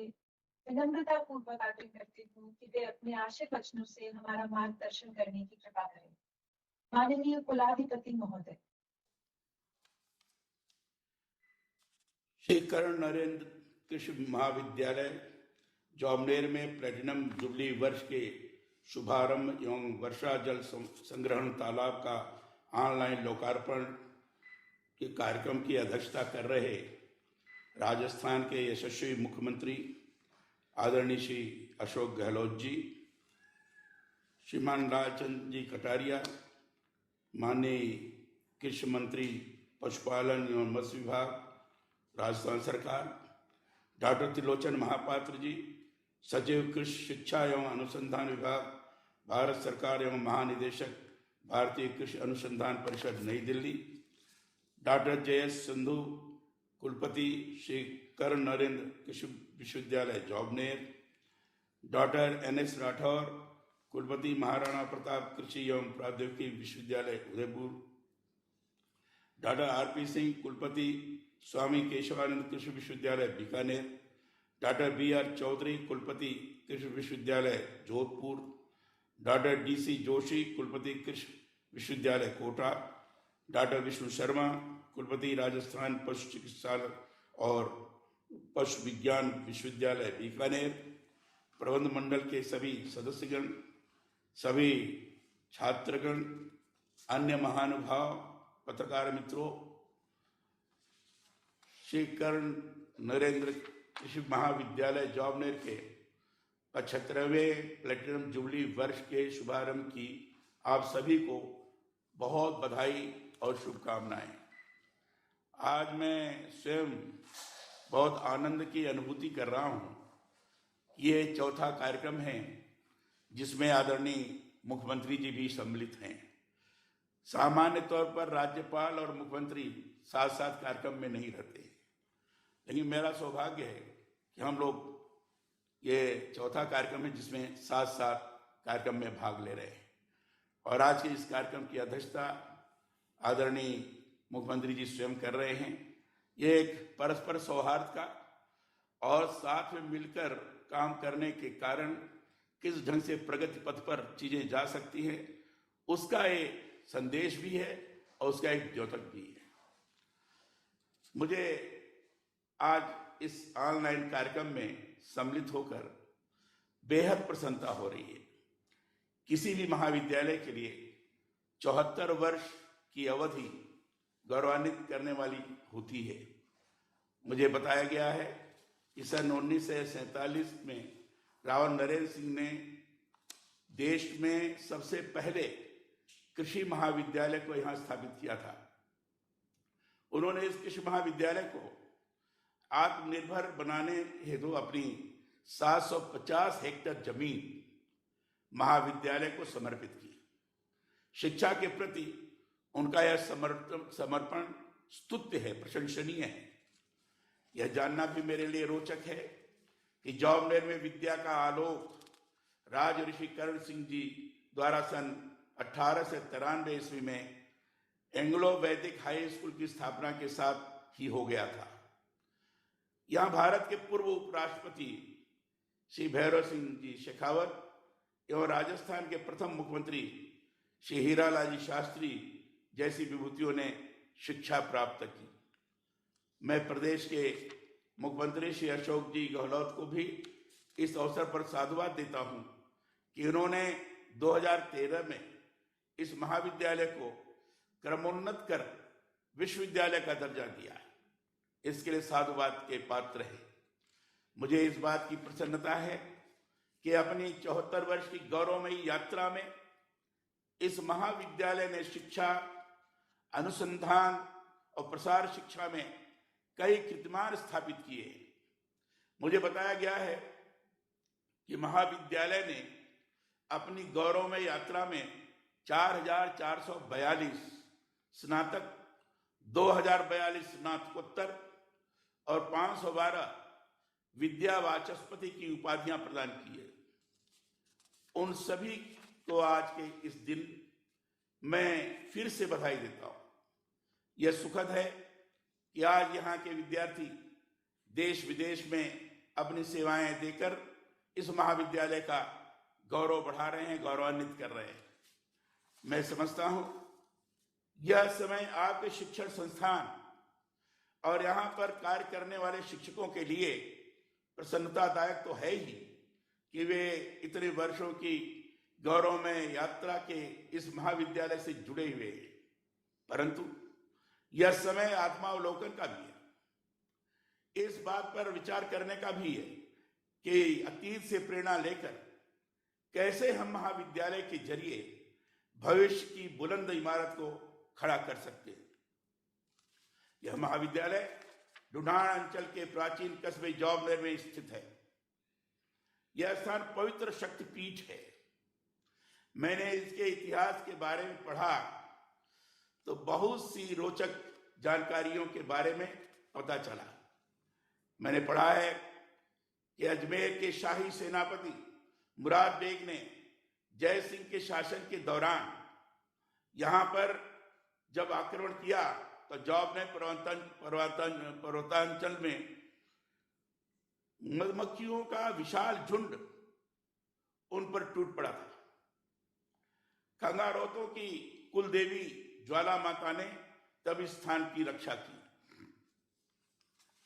विनम्रता पूर्वक आग्रह करती हूँ कि वे अपने आशीर् वचनों से हमारा मार्गदर्शन करने की कृपा करें। माननीय कुलाधिपति महोदय। श्री कर्ण नरेंद्र कृषि महाविद्यालय जौबनेर में प्लेटिनम जुबली वर्ष के शुभारंभ एवं वर्षा जल संग्रहण तालाब का ऑनलाइन लोकार्पण के कार्यक्रम की अध्यक्षता कर रहे राजस्थान के यशस्वी मुख्यमंत्री आदरणीय श्री अशोक गहलोत जी, श्रीमान लालचंद जी कटारिया, माननीय कृषि मंत्री पशुपालन एवं मत्स्य विभाग राजस्थान सरकार, डॉक्टर त्रिलोचन महापात्र जी, सचिव कृषि शिक्षा एवं अनुसंधान विभाग भारत सरकार एवं महानिदेशक भारतीय कृषि अनुसंधान परिषद नई दिल्ली, डॉक्टर JS सिंधु कुलपति श्री कर्ण नरेंद्र कृषि विश्वविद्यालय जौबनेर, डॉक्टर NS राठौर कुलपति महाराणा प्रताप कृषि एवं प्रौद्योगिकी विश्वविद्यालय उदयपुर, डॉक्टर RP सिंह कुलपति स्वामी केशवानंद कृषि विश्वविद्यालय बीकानेर, डॉक्टर BR चौधरी कुलपति कृषि विश्वविद्यालय जोधपुर, डॉक्टर DC जोशी कुलपति कृषि विश्वविद्यालय कोटा, डॉक्टर विष्णु शर्मा कुलपति राजस्थान पशु चिकित्सालय और पशु विज्ञान विश्वविद्यालय बीकानेर, प्रबंध मंडल के सभी सदस्यगण, सभी छात्रगण, अन्य महानुभाव, पत्रकार मित्रों, श्री कर्ण नरेंद्र कृषि महाविद्यालय जौबनेर के 75वें प्लेटिनम जुबली वर्ष के शुभारंभ की आप सभी को बहुत बधाई और शुभकामनाएं। आज मैं स्वयं बहुत आनंद की अनुभूति कर रहा हूं। ये चौथा कार्यक्रम है जिसमें आदरणीय मुख्यमंत्री जी भी सम्मिलित हैं। सामान्य तौर पर राज्यपाल और मुख्यमंत्री साथ साथ कार्यक्रम में नहीं रहते, लेकिन मेरा सौभाग्य है कि हम लोग ये चौथा कार्यक्रम है जिसमें साथ साथ कार्यक्रम में भाग ले रहे हैं। और आज के इस कार्यक्रम की अध्यक्षता आदरणीय मुख्यमंत्री जी स्वयं कर रहे हैं। ये एक परस्पर सौहार्द का और साथ में मिलकर काम करने के कारण किस ढंग से प्रगति पथ पर चीजें जा सकती हैं, उसका एक संदेश भी है और उसका एक द्योतक भी है। मुझे आज इस ऑनलाइन कार्यक्रम में सम्मिलित होकर बेहद प्रसन्नता हो रही है। किसी भी महाविद्यालय के लिए 74 वर्ष की अवधि गौरवान्वित करने वाली होती है। मुझे बताया गया है कि सन 1947 में राव नरेंद्र सिंह ने देश में सबसे पहले कृषि महाविद्यालय को यहां स्थापित किया था। उन्होंने इस कृषि महाविद्यालय को आत्मनिर्भर बनाने हेतु अपनी 750 हेक्टेयर जमीन महाविद्यालय को समर्पित की। शिक्षा के प्रति उनका यह समर्पण स्तुत्य है, प्रशंसनीय है। यह जानना भी मेरे लिए रोचक है कि जौबनेर में विद्या का आलोक राज ऋषि करण सिंह जी द्वारा सन 1893 ईस्वी में एंग्लो वैदिक हाई स्कूल की स्थापना के साथ ही हो गया था। यहाँ भारत के पूर्व उपराष्ट्रपति श्री भैरव सिंह जी शेखावत एवं राजस्थान के प्रथम मुख्यमंत्री श्री हीरालाल जी शास्त्री जैसी विभूतियों ने शिक्षा प्राप्त की। मैं प्रदेश के मुख्यमंत्री श्री अशोक जी गहलोत को भी इस अवसर पर साधुवाद देता हूं कि उन्होंने 2013 में इस महाविद्यालय को क्रमोन्नत कर विश्वविद्यालय का दर्जा दिया है। इसके लिए साधुवाद के पात्र है। मुझे इस बात की प्रसन्नता है कि अपनी 74 वर्ष की गौरवमयी यात्रा में इस महाविद्यालय ने शिक्षा, अनुसंधान और प्रसार शिक्षा में कई कीर्तिमान स्थापित किए। मुझे बताया गया है कि महाविद्यालय ने अपनी गौरवमय यात्रा में 4442 स्नातक, 2042 स्नातकोत्तर और 512 विद्या वाचस्पति की उपाधियां प्रदान की है। उन सभी को आज के इस दिन मैं फिर से बधाई देता हूं। यह सुखद है कि आज यहाँ के विद्यार्थी देश विदेश में अपनी सेवाएं देकर इस महाविद्यालय का गौरव बढ़ा रहे हैं, गौरवान्वित कर रहे हैं। मैं समझता हूं यह समय आपके शिक्षण संस्थान और यहाँ पर कार्य करने वाले शिक्षकों के लिए प्रसन्नतादायक तो है ही कि वे इतने वर्षों की गौरवमय यात्रा के इस महाविद्यालय से जुड़े हुए हैं, परंतु यह समय आत्मावलोकन का भी है। इस बात पर विचार करने का भी है कि अतीत से प्रेरणा लेकर कैसे हम महाविद्यालय के जरिए भविष्य की बुलंद इमारत को खड़ा कर सकते हैं। यह महाविद्यालय ढूंढाड़ अंचल के प्राचीन कस्बे जौबनेर में स्थित है। यह स्थान पवित्र शक्तिपीठ है। मैंने इसके इतिहास के बारे में पढ़ा तो बहुत सी रोचक जानकारियों के बारे में पता चला। मैंने पढ़ा है कि अजमेर के शाही सेनापति मुराद बेग ने जय सिंह के शासन के दौरान यहाँ पर जब आक्रमण किया तो जौबनेर पर्वतांचल में मधुमक्खियों का विशाल झुंड उन पर टूट पड़ा था। खंगारोतों की कुल देवी ज्वाला माता ने तब इस स्थान की रक्षा की।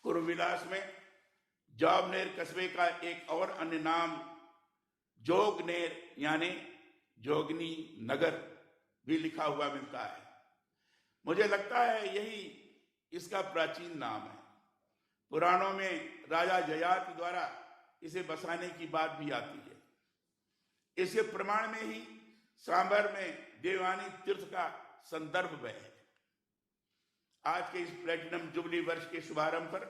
कुरुविलास में जौबनेर कस्बे का एक और अन्य नाम जोगनेर यानी जोगनी नगर भी लिखा हुआ मिलता है। मुझे लगता है यही इसका प्राचीन नाम है। पुराणों में राजा जयाति द्वारा इसे बसाने की बात भी आती है। इसके प्रमाण में ही सांभर में देवानी तीर्थ का संदर्भ है। आज के इस प्लेटिनम जुबली वर्ष के शुभारंभ पर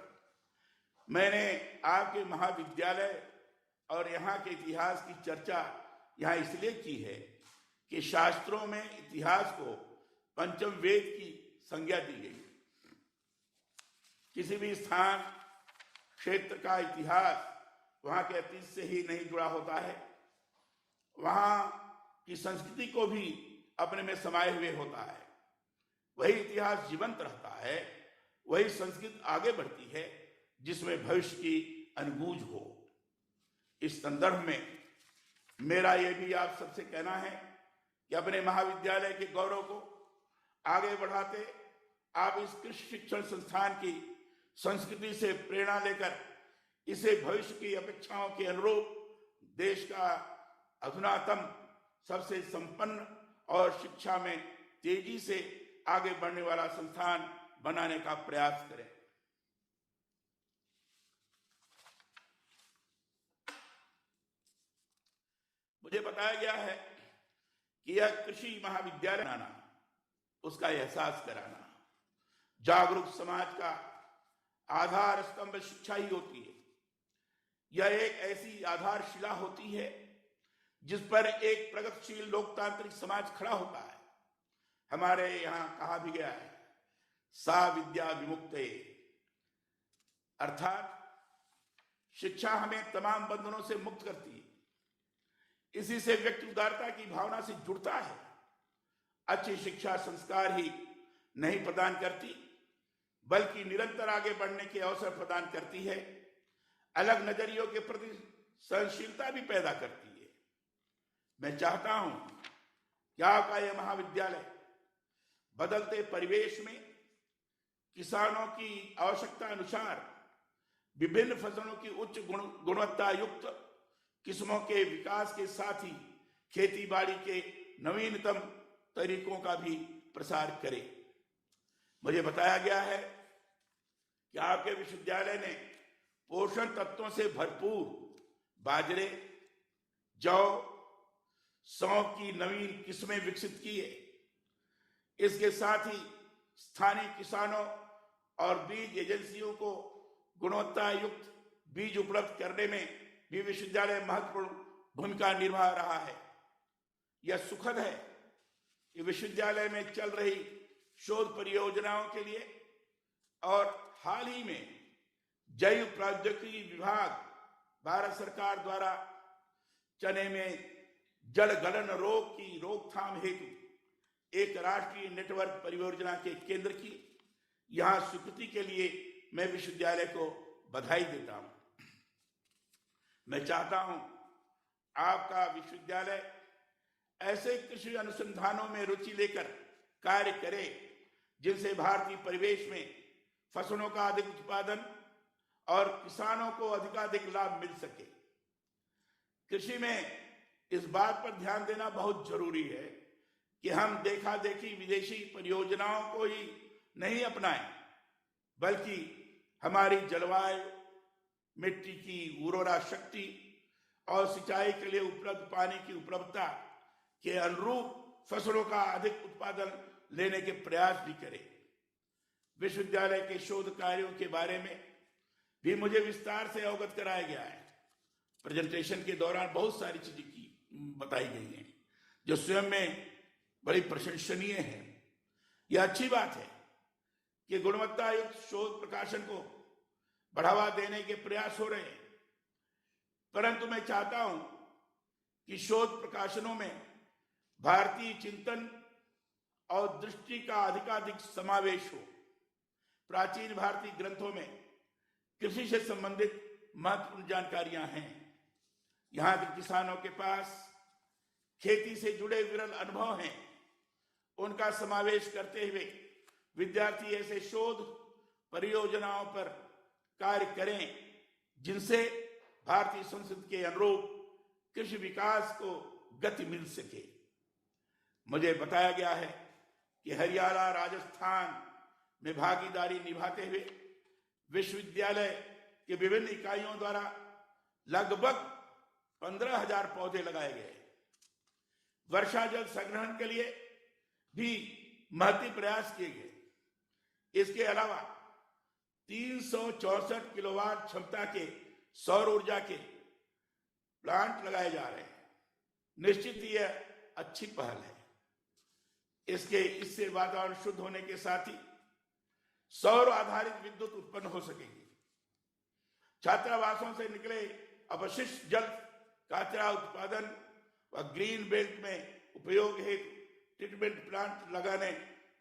मैंने आपके महाविद्यालय और यहाँ के इतिहास की चर्चा यहाँ इसलिए की है कि शास्त्रों में इतिहास को पंचम वेद की संज्ञा दी गई। किसी भी स्थान क्षेत्र का इतिहास वहां के अतीत से ही नहीं जुड़ा होता है, वहां की संस्कृति को भी अपने में समाये हुए होता है। वही इतिहास जीवंत रहता है, वही संस्कृति आगे बढ़ती है जिसमें भविष्य की अनगूंज हो। इस संदर्भ में मेरा यह भी आप सबसे कहना है कि अपने महाविद्यालय के गौरव को आगे बढ़ाते आप इस कृषि शिक्षण संस्थान की संस्कृति से प्रेरणा लेकर इसे भविष्य की अपेक्षाओं के अनुरूप देश का अधुनातम सबसे संपन्न और शिक्षा में तेजी से आगे बढ़ने वाला संस्थान बनाने का प्रयास करें। मुझे बताया गया है कि यह कृषि महाविद्यालय बनाना, उसका एहसास कराना, जागरूक समाज का आधार स्तंभ शिक्षा ही होती है। यह एक ऐसी आधारशिला होती है जिस पर एक प्रगतिशील लोकतांत्रिक समाज खड़ा होता है। हमारे यहाँ कहा भी गया है, सा विद्या विमुक्ते, अर्थात शिक्षा हमें तमाम बंधनों से मुक्त करती है। इसी से व्यक्ति उदारता की भावना से जुड़ता है। अच्छी शिक्षा संस्कार ही नहीं प्रदान करती, बल्कि निरंतर आगे बढ़ने के अवसर प्रदान करती है, अलग नजरियों के प्रति सहनशीलता भी पैदा करती है। मैं चाहता हूं कि आपका यह महाविद्यालय बदलते परिवेश में किसानों की आवश्यकता अनुसार विभिन्न फसलों की उच्च गुणवत्ता युक्त किस्मों के विकास के साथ ही खेती बाड़ी के नवीनतम तरीकों का भी प्रसार करे। मुझे बताया गया है कि आपके विश्वविद्यालय ने पोषण तत्वों से भरपूर बाजरे, जौ, सौंफ की नवीन किस्में विकसित की है। इसके साथ ही स्थानीय किसानों और बीज एजेंसियों को गुणवत्ता युक्त बीज उपलब्ध करने में भी विश्वविद्यालय महत्वपूर्ण भूमिका निभा रहा है। यह सुखद है कि विश्वविद्यालय में चल रही शोध परियोजनाओं के लिए और हाल ही में जैव प्रौद्योगिकी विभाग भारत सरकार द्वारा चने में जड़ गलन रोग की रोकथाम हेतु एक राष्ट्रीय नेटवर्क परियोजना के केंद्र की यहां स्वीकृति के लिए मैं विश्वविद्यालय को बधाई देता हूं। मैं चाहता हूं आपका विश्वविद्यालय ऐसे कृषि अनुसंधानों में रुचि लेकर कार्य करे जिनसे भारतीय परिवेश में फसलों का अधिक उत्पादन और किसानों को अधिकाधिक लाभ मिल सके। कृषि में इस बात पर ध्यान देना बहुत जरूरी है कि हम देखा देखी विदेशी परियोजनाओं को ही नहीं अपनाएं, बल्कि हमारी जलवायु, मिट्टी की उर्वरा शक्ति और सिंचाई के लिए उपलब्ध पानी की उपलब्धता के अनुरूप फसलों का अधिक उत्पादन लेने के प्रयास भी करें। विश्वविद्यालय के शोध कार्यों के बारे में भी मुझे विस्तार से अवगत कराया गया है। प्रेजेंटेशन के दौरान बहुत सारी चीजें की बताई गई हैं जो स्वयं में बड़ी प्रशंसनीय है। यह अच्छी बात है कि गुणवत्ता युक्त शोध प्रकाशन को बढ़ावा देने के प्रयास हो रहे हैं, परंतु मैं चाहता हूं कि शोध प्रकाशनों में भारतीय चिंतन और दृष्टि का अधिकाधिक समावेश हो। प्राचीन भारतीय ग्रंथों में कृषि से संबंधित महत्वपूर्ण जानकारियां हैं। यहाँ के किसानों के पास खेती से जुड़े विरल अनुभव हैं। उनका समावेश करते हुए विद्यार्थी ऐसे शोध परियोजनाओं पर कार्य करें जिनसे भारतीय संस्कृति के अनुरूप कृषि विकास को गति मिल सके। मुझे बताया गया है कि हरियाणा, राजस्थान में भागीदारी निभाते हुए विश्वविद्यालय के विभिन्न इकाइयों द्वारा लगभग 15,000 पौधे लगाए गए। वर्षा जल संग्रहण के लिए भी महती प्रयास किए गए। इसके अलावा 364 किलोवाट क्षमता के सौर ऊर्जा के प्लांट लगाए जा रहे हैं। निश्चित ही यह अच्छी पहल है। इससे वातावरण शुद्ध होने के साथ ही सौर आधारित विद्युत उत्पन्न हो सकेगी। छात्रावासों से निकले अपशिष्ट जल कचरा उत्पादन व ग्रीन बेल्ट में उपयोग हेतु ट्रीटमेंट प्लांट लगाने,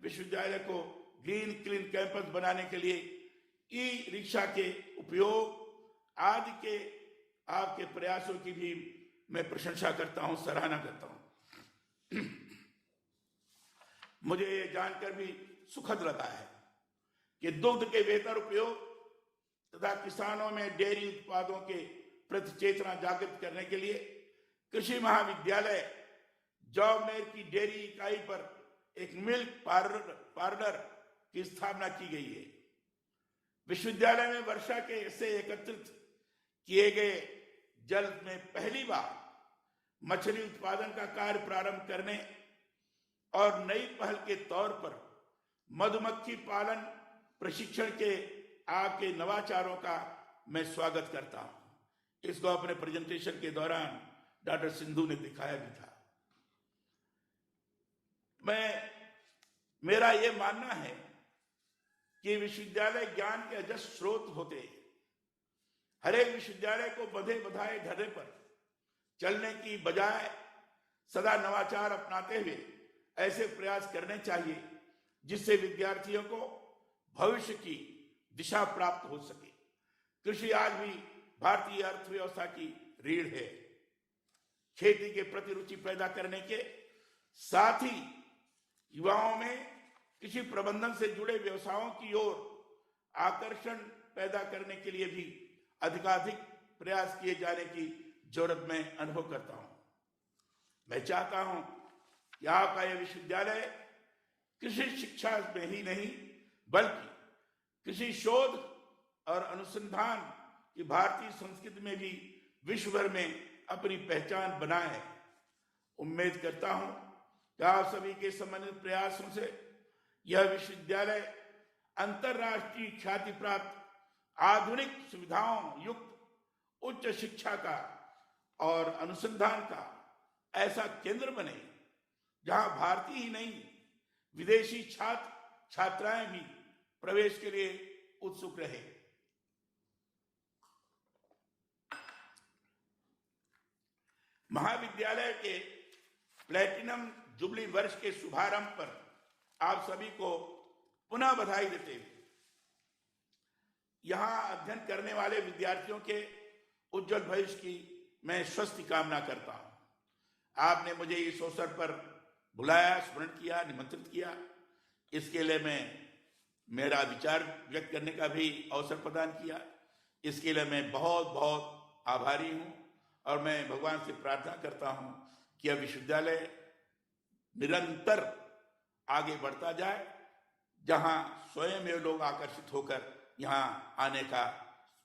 विश्वविद्यालय को ग्रीन क्लीन कैंपस बनाने के लिए ई रिक्शा के उपयोग आदि के आपके प्रयासों की भी मैं प्रशंसा करता हूं, सराहना करता हूं। मुझे ये जानकर भी सुखद लगा है कि दुग्ध के बेहतर उपयोग तथा किसानों में डेयरी उत्पादों के प्रति चेतना जागृत करने के लिए कृषि महाविद्यालय जौबनेर की डेयरी इकाई पर एक मिल्क पार्लर की स्थापना की गई है। विश्वविद्यालय में वर्षा के से एकत्रित किए गए जल में पहली बार मछली उत्पादन का कार्य प्रारंभ करने और नई पहल के तौर पर मधुमक्खी पालन प्रशिक्षण के आपके नवाचारों का मैं स्वागत करता हूं। इसको अपने प्रेजेंटेशन के दौरान डॉक्टर सिंधु ने दिखाया भी था। मेरा यह मानना है कि विश्वविद्यालय ज्ञान के अजस्र स्रोत होते हैं। हर एक विश्वविद्यालय को बंधे बधाए ढर्रे पर चलने की बजाय सदा नवाचार अपनाते हुए ऐसे प्रयास करने चाहिए जिससे विद्यार्थियों को भविष्य की दिशा प्राप्त हो सके। कृषि आज भी भारतीय अर्थव्यवस्था की रीढ़ है। खेती के प्रति रुचि पैदा करने के साथ ही युवाओं में कृषि प्रबंधन से जुड़े व्यवसायों की ओर आकर्षण पैदा करने के लिए भी अधिकाधिक प्रयास किए जाने की जरूरत मैं अनुभव करता हूं। मैं चाहता हूं कि आपका यह विश्वविद्यालय कृषि शिक्षा में ही नहीं बल्कि कृषि शोध और अनुसंधान की भारतीय संस्कृति में भी विश्व भर में अपनी पहचान बनाए। उम्मीद करता हूं कि आप सभी के समन्वित प्रयासों से यह विश्वविद्यालय अंतरराष्ट्रीय ख्याति प्राप्त आधुनिक सुविधाओं युक्त उच्च शिक्षा का और अनुसंधान का ऐसा केंद्र बने जहां भारतीय ही नहीं विदेशी छात्र छात्राएं भी प्रवेश के लिए उत्सुक रहे। महाविद्यालय के प्लैटिनम जुबली वर्ष के शुभारंभ पर आप सभी को पुनः बधाई देते हुए यहां अध्ययन करने वाले विद्यार्थियों के उज्जवल भविष्य की मैं स्वस्थ कामना करता हूं। आपने मुझे इस अवसर पर बुलाया, स्मरण किया, निमंत्रित किया, इसके लिए मैं मेरा विचार व्यक्त करने का भी अवसर प्रदान किया। इसके लिए मैं बहुत बहुत आभारी हूं और मैं भगवान से प्रार्थना करता हूं कि यह विश्वविद्यालय निरंतर आगे बढ़ता जाए, जहां स्वयं ये लोग आकर्षित होकर यहां आने का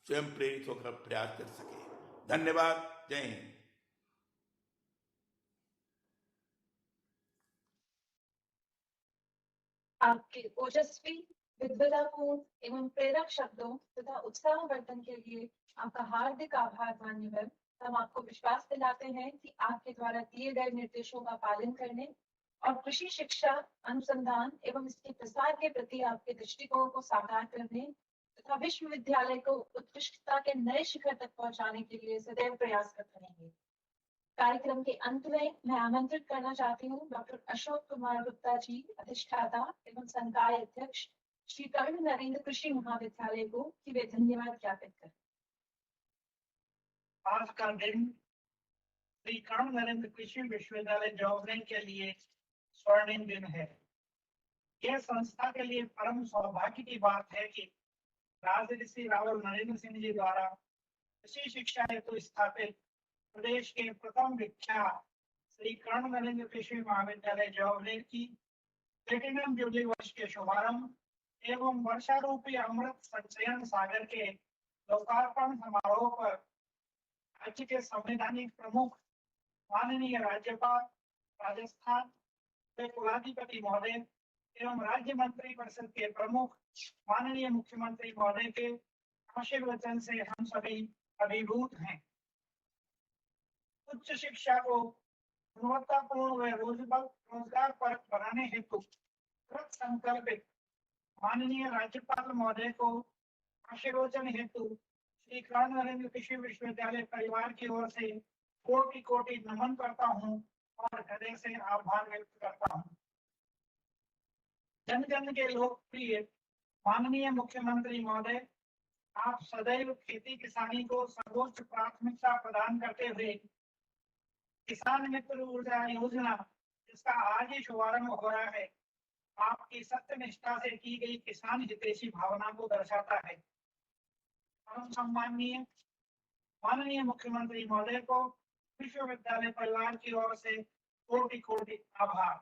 स्वयं प्रेरित होकर प्रयास कर सके। धन्यवाद। जय हिंद। आपके ओजस्वी, विद्वतापूर्ण एवं प्रेरक शब्दों तथा उत्साहवर्धन के लिए आपका हार्दिक आभार मान्यवर। हम आपको विश्वास दिलाते हैं कि आपके द्वारा दिए गए निर्देशों का पालन करने और कृषि शिक्षा, अनुसंधान एवं इसके प्रसार के प्रति आपके दृष्टिकोण को साकार करने तथा विश्वविद्यालय को उत्कृष्टता के नए शिखर तक पहुंचाने के लिए सदैव प्रयासरत रहेंगे। कार्यक्रम के अंत में मैं आमंत्रित करना चाहती हूँ डॉक्टर अशोक कुमार गुप्ता जी, अधिष्ठाता एवं संकाय अध्यक्ष श्री कर्ण नरेंद्र कृषि महाविद्यालय को, कि वे धन्यवाद ज्ञापित करें। आज का दिन श्री कर्ण नरेंद्र कृषि विश्वविद्यालय जौबनेर के लिए स्वर्णिम दिन है। यह संस्था के लिए परम सौभाग्य की बात है कि राजऋषि रावल नरेंद्र सिंह जी द्वारा कृषि शिक्षा हेतु स्थापित प्रदेश के प्रथम विख्यात श्री कर्ण नरेंद्र कृषि महाविद्यालय जौबनेर की प्लेटिनम जुबली वर्ष के शुभारंभ एवं वर्षारूपी अमृत संचयन सागर के लोकार्पण समारोह पर राज्य के संवैधानिक प्रमुख माननीय राज्यपाल राजस्थान के कुलाधिपति महोदय एवं राज्य मंत्री परिषद के प्रमुख माननीय मुख्यमंत्री महोदय के आशीर्वचन से हम सभी अभिभूत हैं। उच्च शिक्षा को गुणवत्तापूर्ण व रोजगार परक बनाने हेतु कृत संकल्पित माननीय राज्यपाल महोदय को आशीर्वचन हेतु श्री कर्ण नरेंद्र कृषि विश्वविद्यालय परिवार की ओर से कोटि कोटि नमन करता हूं और हृदय से आभार व्यक्त करता हूं। जन जन के लोकप्रिय माननीय मुख्यमंत्री महोदय, आप सदैव खेती किसानी को सर्वोच्च प्राथमिकता प्रदान करते हुए किसान मित्र ऊर्जा योजना, जिसका आज ही शुभारंभ हो रहा है, आपकी सत्य निष्ठा से की गई किसान हितैषी भावना को दर्शाता है। परम सम्माननीय माननीय मुख्यमंत्री महोदय को विश्वविद्यालय परिवार की ओर से कोटि कोटि आभार।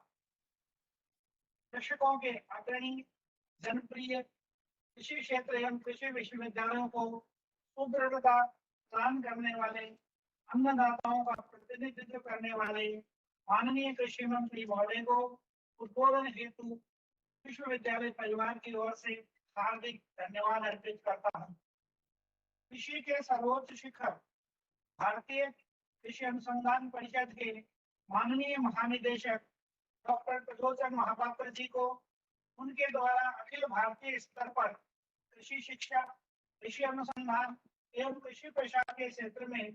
कृषकों के अग्रणी जनप्रिय कृषि क्षेत्र एवं कृषि विश्वविद्यालयों को सुदृढ़ता प्रदान करने वाले, अन्नदाताओं का प्रतिनिधित्व करने वाले माननीय कृषि मंत्री महोदय को उद्बोधन हेतु विश्वविद्यालय परिवार की ओर से हार्दिक धन्यवाद अर्पित करता हूँ। कृषि के सर्वोच्च शिखर भारतीय कृषि अनुसंधान परिषद के माननीय महानिदेशक डॉक्टर त्रिलोचन महापात्र जी को उनके द्वारा अखिल भारतीय स्तर पर कृषि शिक्षा, कृषि अनुसंधान एवं कृषि प्रसार के क्षेत्र में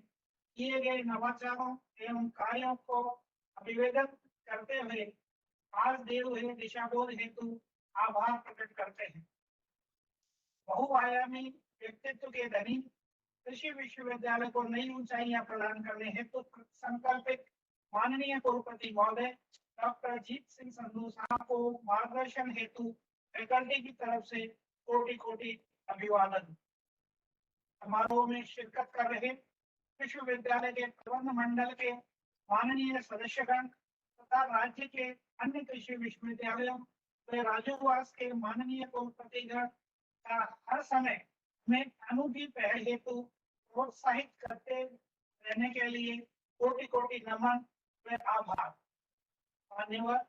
किए गए नवाचारों एवं कार्यों को अभिवेदन करते हुए आज दिए हुए दिशाबोध हेतु आभार प्रकट करते हैं। बहुआयामी व्यक्तित्व के धनी कृषि विश्वविद्यालय को नई ऊंचाइयां प्रदान करने हेतु संकल्पित माननीय कुलपति महोदय डॉक्टर जीत सिंह संधू साहब को मार्गदर्शन हेतु फैकल्टी की तरफ से कोटि कोटि अभिवादन। समारोह में शिरकत कर रहे विश्वविद्यालय के प्रबंध मंडल के माननीय सदस्यगण तथा राज्य के अन्य कृषि विश्वविद्यालयों व राजोवास के माननीय कुलपतिगण का हर समय में अनूठी पहल हेतु प्रोत्साहित करते रहने के लिए कोटि कोटि नमन व आभार। मान्यवर,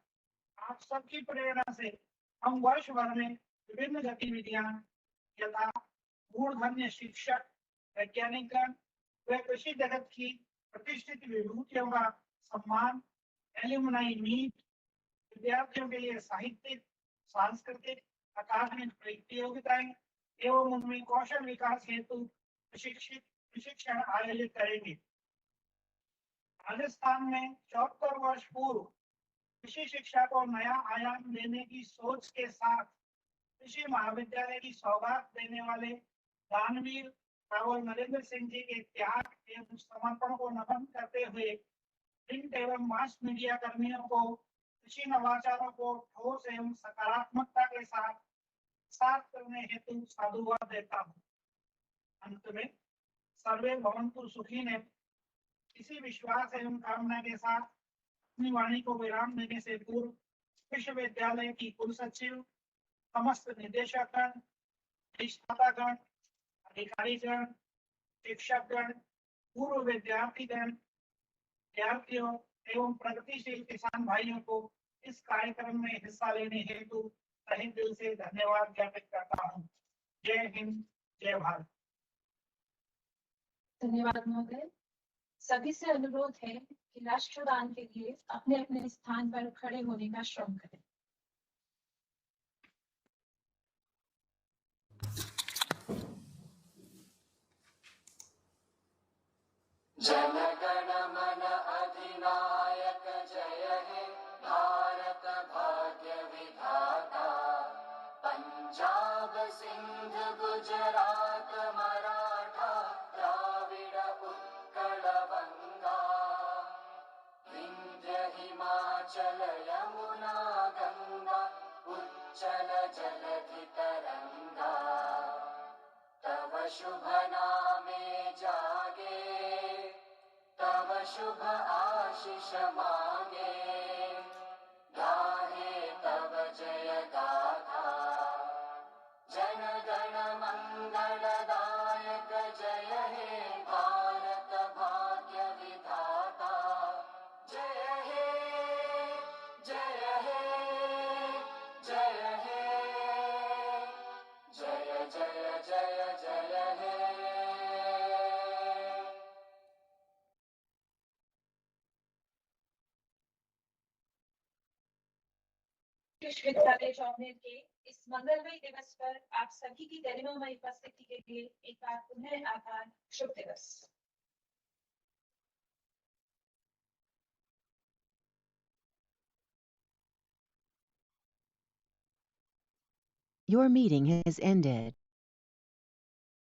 आप सबकी प्रेरणा से हम वर्ष भर में विभिन्न गतिविधियां यथा मूर्धन्य शिक्षक, वैज्ञानिकगण व कृषि जगत की प्रतिष्ठित विभूतियों का सम्मान, एल्यूमनाई मीट, विद्यार्थियों के लिए साहित्यिक, सांस्कृतिक, अकादमिक प्रतियोगिताएं एवं उनमें कौशल विकास हेतु प्रशिक्षण आयोजित करेंगे। राजस्थान में 74 वर्ष पूर्व कृषि शिक्षा को नया आयाम देने की सोच के साथ कृषि महाविद्यालय की सौगात देने वाले दानवीर रावल नरेंद्र सिंह जी के त्याग एवं समर्पण को नमन करते हुए प्रिंट एवं मास मीडिया कर्मियों को कृषि नवाचारों को ठोस एवं सकारात्मकता के साथ करने हेतु साधुवाद देता हूँ। अंत में सर्वे भवन्तु सुखी ने इसी विश्वास एवं कामना के साथ अपनी वाणी को विराम देने से पूर्व विश्वविद्यालय की कुल सचिव, समस्त निदेशकगण, अधिष्ठातागण, अधिकारीगण, शिक्षकगण, पूर्व विद्यार्थियों एवं प्रगतिशील किसान भाइयों को इस कार्यक्रम में हिस्सा लेने हेतु तहे दिल से धन्यवाद ज्ञापित करता हूँ। जय हिंद, जय भारत। धन्यवाद महोदय। सभी से अनुरोध है कि राष्ट्रगान के लिए अपने अपने स्थान पर खड़े होने का श्रम करें। जन गण मन अधिनायक जय हे भारत भाग्य विधाता। पंजाब सिंध गुजरात मराठा द्राविड़ उत्कल बंगा। विंध्य हिमाचल यमुना गंगा उच्चल जलधि तरंगा। तव शुभ नामे जागे, तव शुभ आशीष मांगे। गाहे तव जय गाथा, जन गण मंगलदायक जय हे भारत भाग्य विधाता। जय हे, जय हे, जय विश्वविद्यालय जौनपुर के इस मंगलमय दिवस पर आप सभी की गरिमामय उपस्थिति के लिए एक बार पुनः आभार। शुभ दिवस। Your meeting has ended.